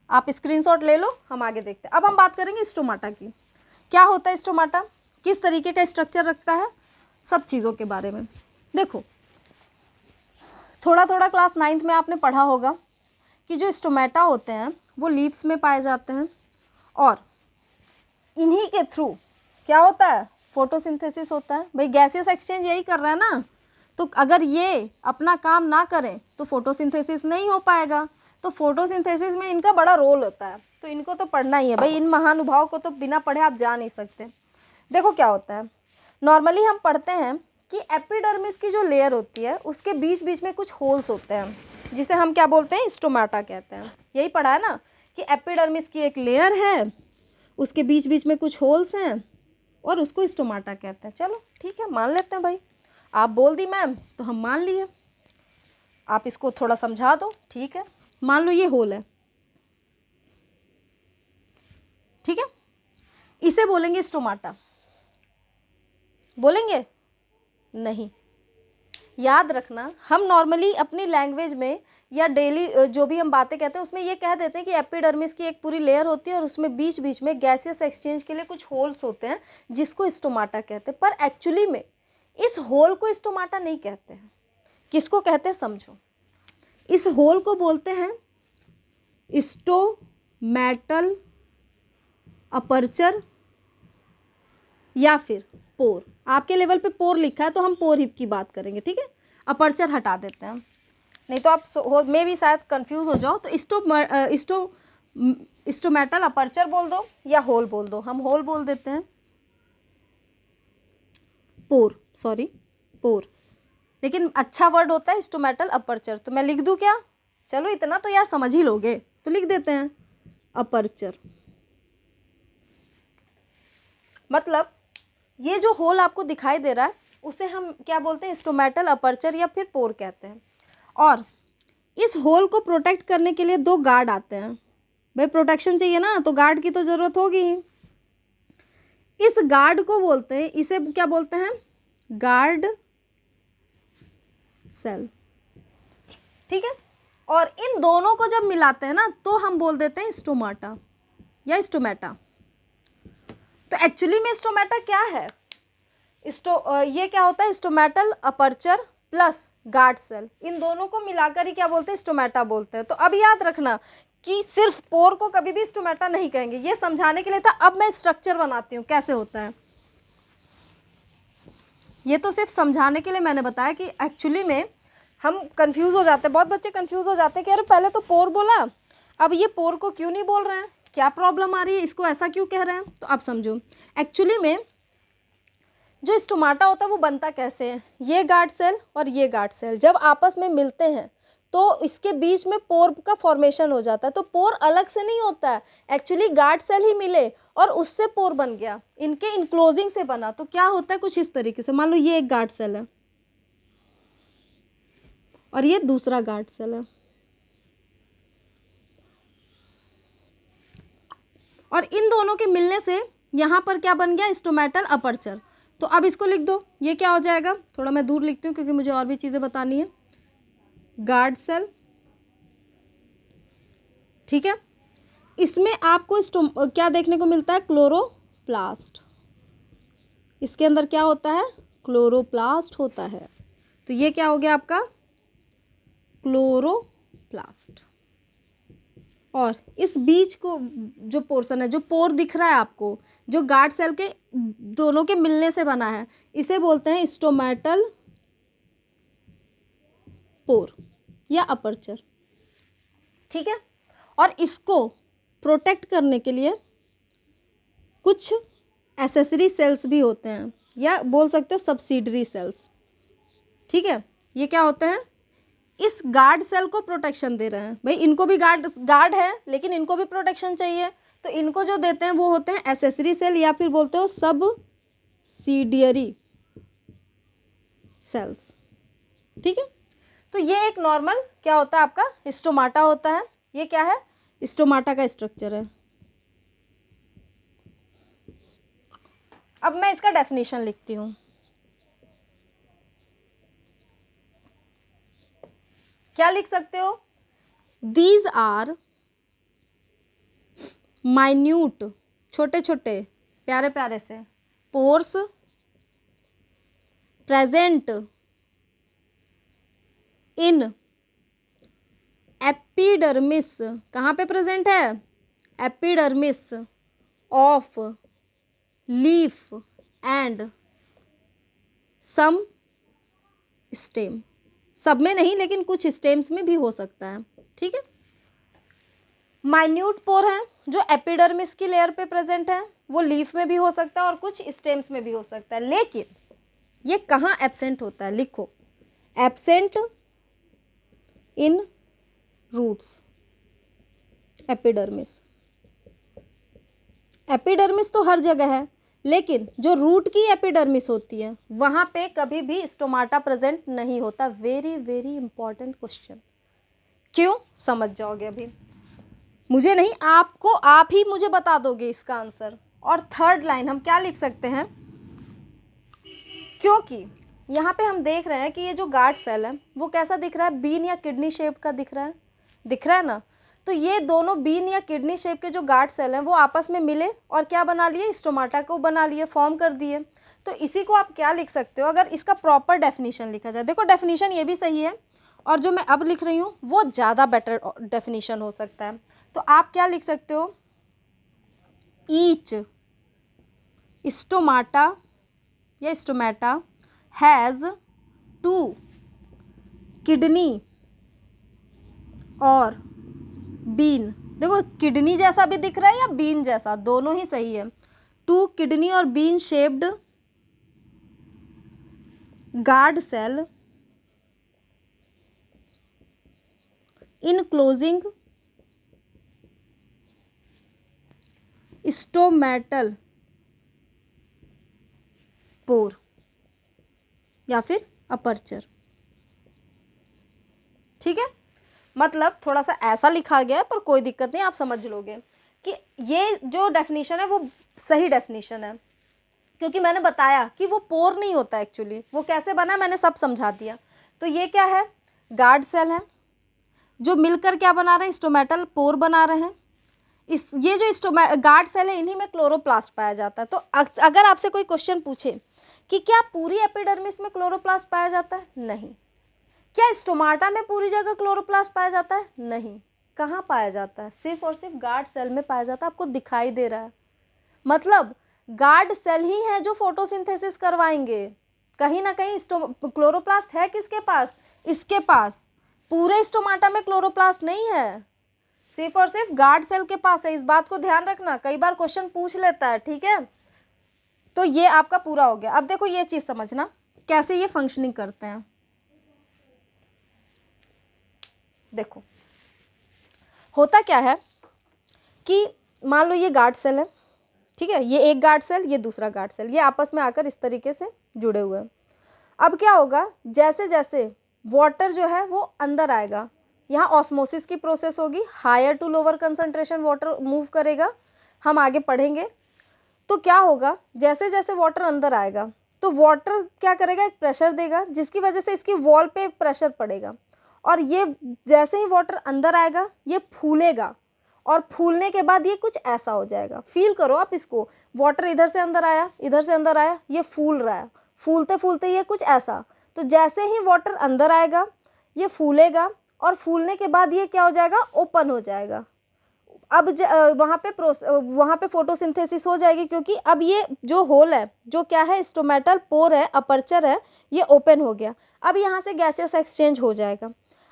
आप स्क्रीनशॉट ले लो, हम आगे देखते हैं। अब हम बात करेंगे स्टोमाटा की, क्या होता है स्टोमाटा, किस तरीके का स्ट्रक्चर रखता है, सब चीज़ों के बारे में। देखो थोड़ा थोड़ा क्लास 9th में आपने पढ़ा होगा कि जो स्टोमेटा होते हैं वो लीव्स में पाए जाते हैं, और इन्हीं के थ्रू क्या होता है, फोटोसिंथेसिस होता है। भाई गैसियस एक्सचेंज यही कर रहा है ना, तो अगर ये अपना काम ना करें तो फोटोसिंथेसिस नहीं हो पाएगा। तो फोटोसिंथेसिस में इनका बड़ा रोल होता है, तो इनको तो पढ़ना ही है भाई। इन महानुभावों को तो बिना पढ़े आप जा नहीं सकते। देखो क्या होता है, नॉर्मली हम पढ़ते हैं कि एपिडर्मिस की जो लेयर होती है उसके बीच बीच में कुछ होल्स होते हैं, जिसे हम क्या बोलते हैं, स्टोमाटा कहते हैं। यही पढ़ा है ना कि एपिडर्मिस की एक लेयर है, उसके बीच बीच में कुछ होल्स हैं और उसको स्टोमाटा कहते हैं। चलो ठीक है, मान लेते हैं भाई। आप बोल दी मैम तो हम मान लिए, आप इसको थोड़ा समझा दो, ठीक है। मान लो ये होल है, ठीक है, इसे बोलेंगे स्टोमाटा, बोलेंगे नहीं। याद रखना, हम नॉर्मली अपनी लैंग्वेज में या डेली जो भी हम बातें कहते हैं उसमें ये कह देते हैं कि एपिडर्मिस की एक पूरी लेयर होती है और उसमें बीच बीच में गैसियस एक्सचेंज के लिए कुछ होल्स होते हैं जिसको स्टोमाटा कहते हैं। पर एक्चुअली में इस होल को स्टोमाटा नहीं कहते हैं। किसको कहते हैं समझो, इस होल को बोलते हैं स्टोमैटल अपर्चर या फिर पोर। आपके लेवल पे पोर लिखा है तो हम पोर हिप की बात करेंगे, ठीक है। अपर्चर हटा देते हैं, नहीं तो आप में भी शायद कंफ्यूज हो जाओ। तो स्टोमैटल अपर्चर बोल दो या होल बोल दो, हम होल बोल देते हैं। पोर, सॉरी पोर, लेकिन अच्छा वर्ड होता है स्टोमैटल अपर्चर। तो मैं लिख दूं क्या, चलो इतना तो यार समझ ही लोगे, तो लिख देते हैं अपर्चर। मतलब ये जो होल आपको दिखाई दे रहा है उसे हम क्या बोलते हैं, स्टोमैटल अपर्चर या फिर पोर कहते हैं। और इस होल को प्रोटेक्ट करने के लिए दो गार्ड आते हैं। भाई प्रोटेक्शन चाहिए ना, तो गार्ड की तो ज़रूरत होगी ही। इस गार्ड को बोलते हैं, इसे क्या बोलते हैं, गार्ड सेल, ठीक है। और इन दोनों को जब मिलाते हैं ना तो हम बोल देते हैं स्टोमाटा या स्टोमेटा। तो एक्चुअली में स्टोमेटा क्या है, ये क्या होता है, stomatal aperture plus guard cell, इन दोनों को मिलाकर ही क्या बोलते हैं, स्टोमेटा बोलते हैं। तो अब याद रखना कि सिर्फ पोर को कभी भी स्टोमेटा नहीं कहेंगे, ये समझाने के लिए था। अब मैं स्ट्रक्चर बनाती हूँ कैसे होता है, ये तो सिर्फ समझाने के लिए मैंने बताया कि एक्चुअली में हम कंफ्यूज हो जाते हैं, बहुत बच्चे कंफ्यूज हो जाते हैं कि अरे पहले तो पोर बोला, अब ये पोर को क्यों नहीं बोल रहे हैं, क्या प्रॉब्लम आ रही है, इसको ऐसा क्यों कह रहे हैं। तो आप समझो, एक्चुअली में जो स्टोमाटा होता है वो बनता कैसे है, ये गार्ड सेल और ये गार्ड सेल जब आपस में मिलते हैं तो इसके बीच में पोर का फॉर्मेशन हो जाता है। तो पोर अलग से नहीं होता है, एक्चुअली गार्ड सेल ही मिले और उससे पोर बन गया, इनके इनक्लोजिंग से बना। तो क्या होता है कुछ इस तरीके से, मान लो ये एक गार्ड सेल है और ये दूसरा गार्ड सेल है, और इन दोनों के मिलने से यहाँ पर क्या बन गया, स्टोमैटल अपर्चर। तो अब इसको लिख दो, ये क्या हो जाएगा, थोड़ा मैं दूर लिखती हूँ क्योंकि मुझे और भी चीज़ें बतानी है। गार्ड सेल, ठीक है, इसमें आपको क्या देखने को मिलता है, क्लोरोप्लास्ट। इसके अंदर क्या होता है, क्लोरोप्लास्ट होता है। तो ये क्या हो गया आपका, क्लोरोप्लास्ट। और इस बीच को जो पोर्शन है, जो पोर दिख रहा है आपको, जो गार्ड सेल के दोनों के मिलने से बना है, इसे बोलते हैं स्टोमैटल पोर या अपर्चर, ठीक है। और इसको प्रोटेक्ट करने के लिए कुछ एसेसरी सेल्स भी होते हैं या बोल सकते हो सब्सिडरी सेल्स, ठीक है। ये क्या होते हैं, इस गार्ड सेल को प्रोटेक्शन दे रहे हैं। भाई इनको भी गार्ड है लेकिन इनको भी प्रोटेक्शन चाहिए, तो इनको जो देते हैं वो होते हैं एसेसरी सेल या फिर बोलते हो सब्सिडियरी सेल्स, ठीक है। तो ये एक नॉर्मल क्या होता है आपका, स्टोमाटा होता है। ये क्या है, स्टोमाटा का स्ट्रक्चर है। अब मैं इसका डेफिनेशन लिखती हूँ। क्या लिख सकते हो, दीज आर माइन्यूट, छोटे छोटे प्यारे प्यारे से पोर्स प्रेजेंट इन एपिडर्मिस। कहाँ पे प्रेजेंट है, epidermis of leaf and some stem, सब में नहीं लेकिन कुछ स्टेम्स में भी हो सकता है, ठीक है। माइन्यूट पोर है जो एपिडर्मिस की लेयर पे प्रेजेंट है, वो लीफ में भी हो सकता है और कुछ स्टेम्स में भी हो सकता है, लेकिन ये कहाँ एब्सेंट होता है, लिखो absent in roots, epidermis. Epidermis तो हर जगह है, लेकिन जो रूट की एपिडर्मिस होती है वहां पे कभी भी स्टोमाटा प्रेजेंट नहीं होता। वेरी वेरी इंपॉर्टेंट क्वेश्चन, क्यों समझ जाओगे अभी, मुझे नहीं आपको, आप ही मुझे बता दोगे इसका आंसर। और थर्ड लाइन हम क्या लिख सकते हैं, क्योंकि यहाँ पे हम देख रहे हैं कि ये जो गार्ड सेल है वो कैसा दिख रहा है, बीन या किडनी शेप का दिख रहा है, दिख रहा है ना। तो ये दोनों बीन या किडनी शेप के जो गार्ड सेल हैं वो आपस में मिले और क्या बना लिए, स्टोमाटा को बना लिए, फॉर्म कर दिए। तो इसी को आप क्या लिख सकते हो, अगर इसका प्रॉपर डेफिनेशन लिखा जाए, देखो डेफिनेशन ये भी सही है और जो मैं अब लिख रही हूँ वो ज़्यादा बेटर डेफिनेशन हो सकता है। तो आप क्या लिख सकते हो, ईच स्टोमाटा या स्टोमेटा हैज़ 2 किडनी और बीन। देखो किडनी जैसा भी दिख रहा है या बीन जैसा, दोनों ही सही है। 2 किडनी और bean shaped guard cell enclosing stomatal pore या फिर अपर्चर, ठीक है। मतलब थोड़ा सा ऐसा लिखा गया है पर कोई दिक्कत नहीं, आप समझ लोगे कि ये जो डेफिनेशन है वो सही डेफिनेशन है, क्योंकि मैंने बताया कि वो पोर नहीं होता एक्चुअली, वो कैसे बना है मैंने सब समझा दिया। तो ये क्या है, गार्ड सेल है जो मिलकर क्या बना रहे हैं, स्टोमेटल पोर बना रहे हैं। इस ये जो गार्ड सेल है इन्हीं में क्लोरोप्लास्ट पाया जाता है। तो अगर आपसे कोई क्वेश्चन पूछे कि क्या पूरी एपिडर्मिस में क्लोरोप्लास्ट पाया जाता है, नहीं। क्या स्टोमाटा में पूरी जगह क्लोरोप्लास्ट पाया जाता है, नहीं। कहाँ पाया जाता है, सिर्फ और सिर्फ गार्ड सेल में पाया जाता है, आपको दिखाई दे रहा है। मतलब गार्ड सेल ही है जो फोटोसिंथेसिस करवाएंगे, कहीं ना कहीं क्लोरोप्लास्ट है किसके पास, इसके पास। पूरे स्टोमाटा में क्लोरोप्लास्ट नहीं है, सिर्फ और सिर्फ गार्ड सेल के पास है, इस बात को ध्यान रखना, कई बार क्वेश्चन पूछ लेता है, ठीक है। तो ये आपका पूरा हो गया। अब देखो ये चीज समझना कैसे ये फंक्शनिंग करते हैं। देखो होता क्या है कि मान लो ये गार्ड सेल है, ठीक है, ये एक गार्ड सेल, ये दूसरा गार्ड सेल, ये आपस में आकर इस तरीके से जुड़े हुए हैं। अब क्या होगा, जैसे जैसे वाटर जो है वो अंदर आएगा, यहाँ ऑस्मोसिस की प्रोसेस होगी, higher to lower concentration water move करेगा, हम आगे पढ़ेंगे। तो क्या होगा, जैसे जैसे वाटर अंदर आएगा तो वाटर क्या करेगा, एक प्रेशर देगा जिसकी वजह से इसकी वॉल पे प्रेशर पड़ेगा, और ये जैसे ही वाटर अंदर आएगा ये फूलेगा, और फूलने के बाद ये कुछ ऐसा हो जाएगा। फील करो आप इसको, वाटर इधर से अंदर आया, इधर से अंदर आया, ये फूल रहा है, फूलते फूलते ये कुछ ऐसा। तो जैसे ही वाटर अंदर आएगा ये फूलेगा, और फूलने के बाद ये क्या हो जाएगा, ओपन हो जाएगा। अब वहाँ पे फोटोसिंथेसिस हो जाएगी, क्योंकि अब ये जो होल है, जो क्या है, स्टोमेटल पोर है, अपर्चर है, ये ओपन हो गया। अब यहाँ से गैसियस एक्सचेंज हो जाएगा।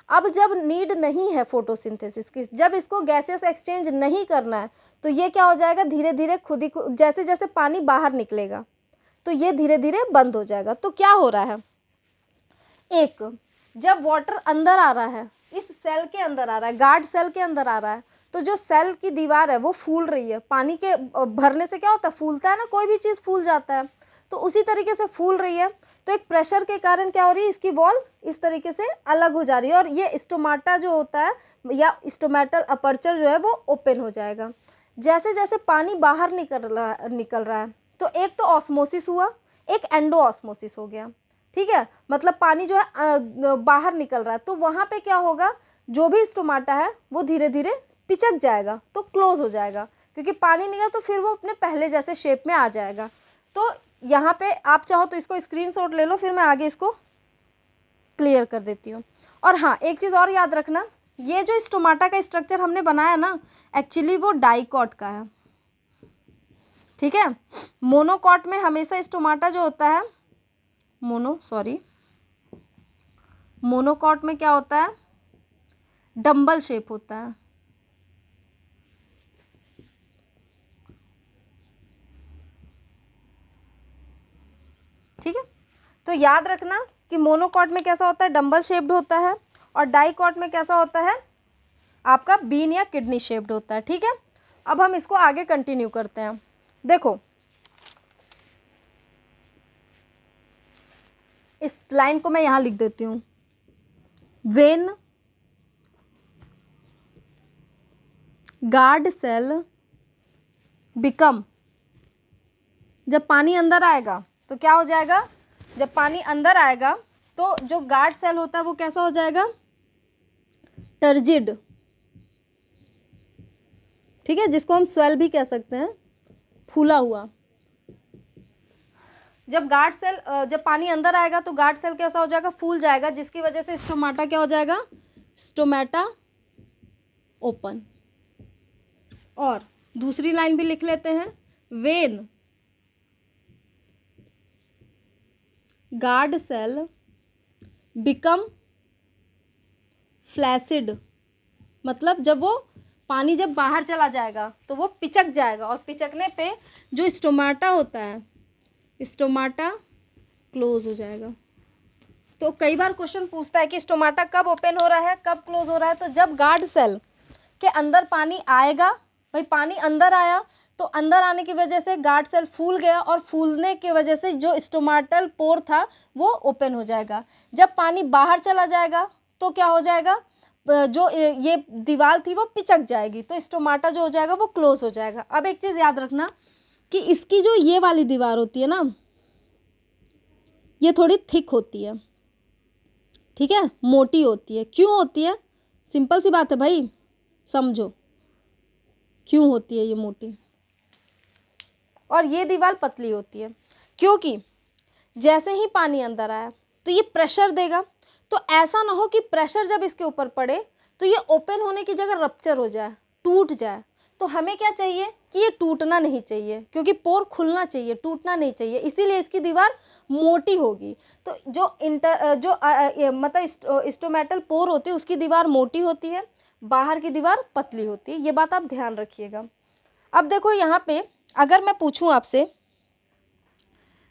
अब जब नीड नहीं है फोटोसिंथेसिस की, जब इसको गैसियस एक्सचेंज नहीं करना है, तो ये क्या हो जाएगा, धीरे धीरे खुद ही जैसे जैसे पानी बाहर निकलेगा तो ये धीरे धीरे बंद हो जाएगा। तो क्या हो रहा है, एक जब वाटर अंदर आ रहा है, इस सेल के अंदर आ रहा है, गार्ड सेल के अंदर आ रहा है, तो जो सेल की दीवार है वो फूल रही है। पानी के भरने से क्या होता है, फूलता है ना, कोई भी चीज़ फूल जाता है, तो उसी तरीके से फूल रही है। तो एक प्रेशर के कारण क्या हो रही है, इसकी वॉल इस तरीके से अलग हो जा रही है, और ये स्टोमाटा जो होता है या स्टोमेटल अपर्चर जो है वो ओपन हो जाएगा। जैसे जैसे पानी बाहर निकल रहा है, तो एक तो ऑस्मोसिस हुआ, एक एंडो ऑस्मोसिस हो गया, ठीक है। मतलब पानी जो है बाहर निकल रहा है, तो वहाँ पे क्या होगा, जो भी स्टोमाटा है वो धीरे धीरे पिचक जाएगा, तो क्लोज हो जाएगा, क्योंकि पानी निकला तो फिर वो अपने पहले जैसे शेप में आ जाएगा। तो यहाँ पे आप चाहो तो इसको स्क्रीनशॉट ले लो, फिर मैं आगे इसको क्लियर कर देती हूँ। और हाँ, एक चीज़ और याद रखना, ये जो स्टोमाटा का स्ट्रक्चर हमने बनाया ना, एक्चुअली वो डाइकॉट का है, ठीक है। मोनोकॉट में हमेशा स्टोमाटा जो होता है, मोनोकॉट में क्या होता है, डंबल शेप होता है। ठीक है, तो याद रखना कि मोनोकॉट में कैसा होता है, डंबल शेप्ड होता है, और डाइकॉट में कैसा होता है, आपका बीन या किडनी शेप्ड होता है। ठीक है, अब हम इसको आगे कंटिन्यू करते हैं। देखो इस लाइन को मैं यहां लिख देती हूं, वेन गार्ड सेल बिकम, जब पानी अंदर आएगा तो क्या हो जाएगा, जब पानी अंदर आएगा तो जो गार्ड सेल होता है वो कैसा हो जाएगा, टर्जिड। ठीक है, जिसको हम स्वेल भी कह सकते हैं, फूला हुआ। जब गार्ड सेल जब पानी अंदर आएगा तो गार्ड सेल कैसा हो जाएगा, फूल जाएगा, जिसकी वजह से स्टोमाटा क्या हो जाएगा, स्टोमाटा ओपन। और दूसरी लाइन भी लिख लेते हैं, when guard cell become flaccid, मतलब जब वो पानी जब बाहर चला जाएगा तो वो पिचक जाएगा, और पिचकने पे जो स्टोमाटा होता है, स्टोमाटा क्लोज हो जाएगा। तो कई बार क्वेश्चन पूछता है कि स्टोमाटा कब ओपन हो रहा है, कब क्लोज हो रहा है, तो जब गार्ड सेल के अंदर पानी आएगा, भाई पानी अंदर आया तो अंदर आने की वजह से गार्ड सेल फूल गया, और फूलने की वजह से जो स्टोमाटल पोर था वो ओपन हो जाएगा। जब पानी बाहर चला जाएगा तो क्या हो जाएगा, जो ये दीवार थी वो पिचक जाएगी, तो स्टोमाटा जो हो जाएगा वो क्लोज हो जाएगा। अब एक चीज़ याद रखना कि इसकी जो ये वाली दीवार होती है ना, ये थोड़ी थिक होती है। ठीक है, मोटी होती है। क्यों होती है, सिंपल सी बात है भाई, समझो क्यों होती है ये मोटी, और ये दीवार पतली होती है। क्योंकि जैसे ही पानी अंदर आया तो ये प्रेशर देगा, तो ऐसा ना हो कि प्रेशर जब इसके ऊपर पड़े तो ये ओपन होने की जगह रप्चर हो जाए, टूट जाए। तो हमें क्या चाहिए कि ये टूटना नहीं चाहिए, क्योंकि पोर खुलना चाहिए, टूटना नहीं चाहिए, इसीलिए इसकी दीवार मोटी होगी। तो मतलब स्टोमेटल पोर होती है उसकी दीवार मोटी होती है, बाहर की दीवार पतली होती है। ये बात आप ध्यान रखिएगा। अब देखो यहाँ पे अगर मैं पूछूं आपसे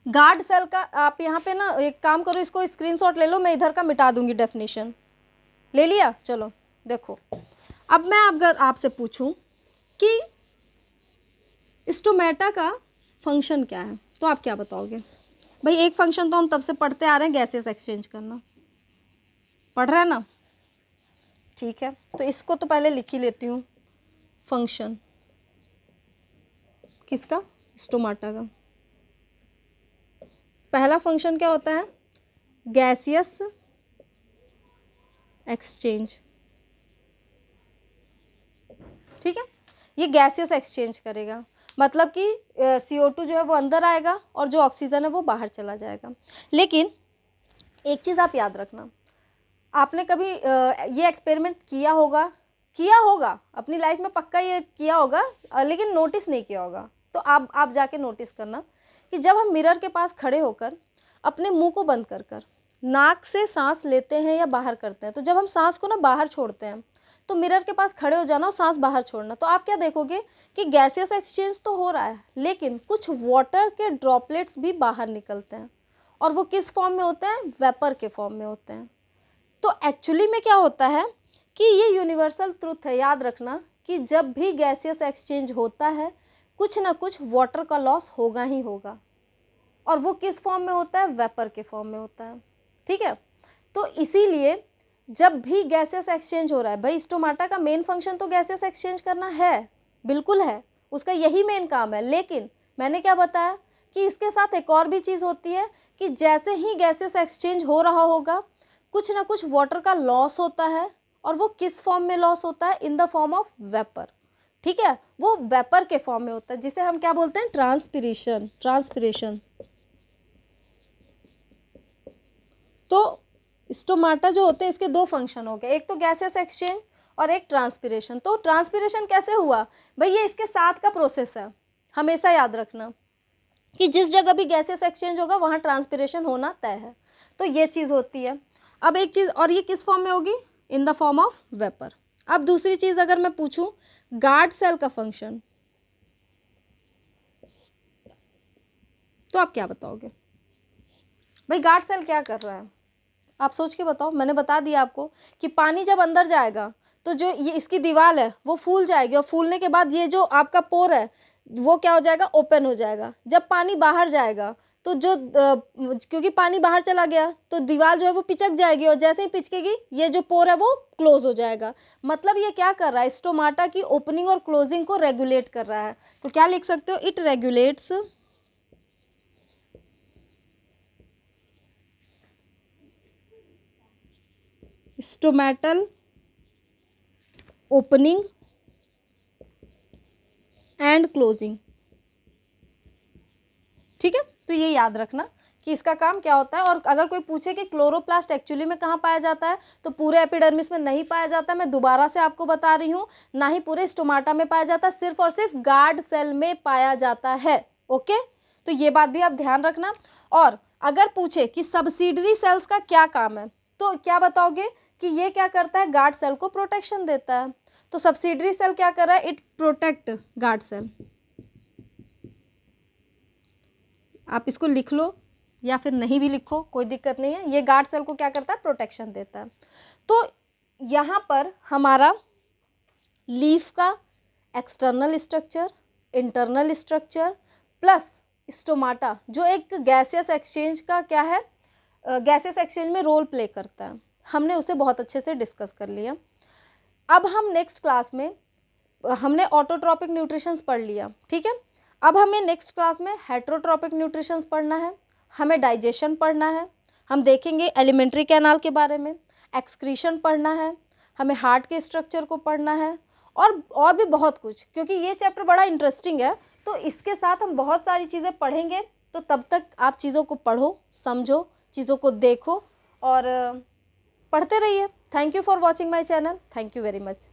गार्ड सेल का, आप यहाँ पे ना एक काम करो, इसको स्क्रीनशॉट ले लो, मैं इधर का मिटा दूंगी डेफिनेशन। ले लिया, चलो देखो। अब मैं अगर आपसे पूछूं कि स्टोमेटा का फंक्शन क्या है, तो आप क्या बताओगे। भाई एक फंक्शन तो हम तब से पढ़ते आ रहे हैं, गैसेस एक्सचेंज करना, पढ़ रहे हैं ना। ठीक है, तो इसको तो पहले लिख ही लेती हूँ, फंक्शन किसका, स्टोमाटा का। पहला फंक्शन क्या होता है, गैसियस एक्सचेंज। ठीक है, ये गैसियस एक्सचेंज करेगा, मतलब कि CO2 जो है वो अंदर आएगा और जो ऑक्सीजन है वो बाहर चला जाएगा। लेकिन एक चीज़ आप याद रखना, आपने कभी ये एक्सपेरिमेंट किया होगा अपनी लाइफ में, पक्का ये किया होगा, लेकिन नोटिस नहीं किया होगा। तो आप जाके नोटिस करना कि जब हम मिरर के पास खड़े होकर अपने मुंह को बंद कर कर नाक से सांस लेते हैं या बाहर करते हैं, तो जब हम सांस को ना बाहर छोड़ते हैं तो मिरर के पास खड़े हो जाना और सांस बाहर छोड़ना, तो आप क्या देखोगे कि गैसियस एक्सचेंज तो हो रहा है, लेकिन कुछ वाटर के ड्रॉपलेट्स भी बाहर निकलते हैं, और वो किस फॉर्म में होते हैं, वेपर के फॉर्म में होते हैं। तो एक्चुअली में क्या होता है कि ये यूनिवर्सल ट्रुथ है, याद रखना कि जब भी गैसियस एक्सचेंज होता है कुछ ना कुछ वाटर का लॉस होगा ही होगा, और वो किस फॉर्म में होता है, वेपर के फॉर्म में होता है। ठीक है, तो इसीलिए जब भी गैसेस एक्सचेंज हो रहा है, भाई स्टोमाटा का मेन फंक्शन तो गैसेस एक्सचेंज करना है, बिल्कुल है, उसका यही मेन काम है। लेकिन मैंने क्या बताया कि इसके साथ एक और भी चीज़ होती है कि जैसे ही गैसेस एक्सचेंज हो रहा होगा कुछ ना कुछ वाटर का लॉस होता है, और वो किस फॉर्म में लॉस होता है, in the form of vapour. ठीक है, वो वेपर के फॉर्म में होता है, जिसे हम क्या बोलते हैं, ट्रांसपिरेशन। तो स्टोमाटा जो होते हैं इसके दो फंक्शन हो गए, एक तो गैसेस एक्सचेंज और एक ट्रांसपिरेशन। तो ट्रांसपिरेशन कैसे हुआ, भाई ये इसके साथ का प्रोसेस है, हमेशा याद रखना कि जिस जगह भी गैसेस एक्सचेंज होगा वहाँ ट्रांसपिरेशन होना तय है। तो ये चीज़ होती है। अब एक चीज़ और, ये किस फॉर्म में होगी? In the form of vapour. अब दूसरी चीज़ अगर मैं पूछूं गार्ड सेल का फंक्शन, तो आप क्या बताओगे? भाई गार्ड सेल क्या कर रहा है? आप सोच के बताओ। मैंने बता दिया आपको कि पानी जब अंदर जाएगा तो जो ये इसकी दीवार है वो फूल जाएगी, और फूलने के बाद ये जो आपका पोर है वो क्या हो जाएगा? ओपन हो जाएगा। जब पानी बाहर जाएगा तो जो क्योंकि पानी बाहर चला गया तो दीवार जो है वो पिचक जाएगी, और जैसे ही पिचकेगी ये जो पोर है वो क्लोज हो जाएगा। मतलब ये क्या कर रहा है? स्टोमाटा की ओपनिंग और क्लोजिंग को रेगुलेट कर रहा है। तो क्या लिख सकते हो? It regulates stomatal opening and closing. ठीक है, तो ये याद रखना कि इसका काम क्या होता है। और अगर कोई पूछे कि क्लोरोप्लास्ट एक्चुअली में कहाँ पाया जाता है, तो पूरे एपिडर्मिस में नहीं पाया जाता। मैं दोबारा से आपको बता रही हूँ, ना ही पूरे स्टोमाटा में पाया जाता, सिर्फ और सिर्फ गार्ड सेल में पाया जाता है। ओके, तो ये बात भी आप ध्यान रखना। और अगर पूछे कि सब्सिडरी सेल्स का क्या काम है, तो क्या बताओगे? कि ये क्या करता है? गार्ड सेल को प्रोटेक्शन देता है। तो सब्सिडरी सेल क्या कर रहा है? It protect guard cell. आप इसको लिख लो या फिर नहीं भी लिखो, कोई दिक्कत नहीं है। ये गार्ड सेल को क्या करता है? प्रोटेक्शन देता है। तो यहाँ पर हमारा लीफ का external structure, internal structure plus stomata जो एक गैसियस एक्सचेंज का क्या है? गैसियस एक्सचेंज में रोल प्ले करता है, हमने उसे बहुत अच्छे से डिस्कस कर लिया। अब हम नेक्स्ट क्लास में, हमने ऑटोट्रॉपिक न्यूट्रिशंस पढ़ लिया, ठीक है। अब हमें नेक्स्ट क्लास में हेट्रोट्रॉपिक न्यूट्रिशंस पढ़ना है, हमें डाइजेशन पढ़ना है, हम देखेंगे एलिमेंट्री कैनाल के बारे में, एक्सक्रीशन पढ़ना है, हमें हार्ट के स्ट्रक्चर को पढ़ना है, और भी बहुत कुछ, क्योंकि ये चैप्टर बड़ा इंटरेस्टिंग है। तो इसके साथ हम बहुत सारी चीज़ें पढ़ेंगे। तो तब तक आप चीज़ों को पढ़ो, समझो, चीज़ों को देखो और पढ़ते रहिए। Thank you for watching my channel. Thank you very much.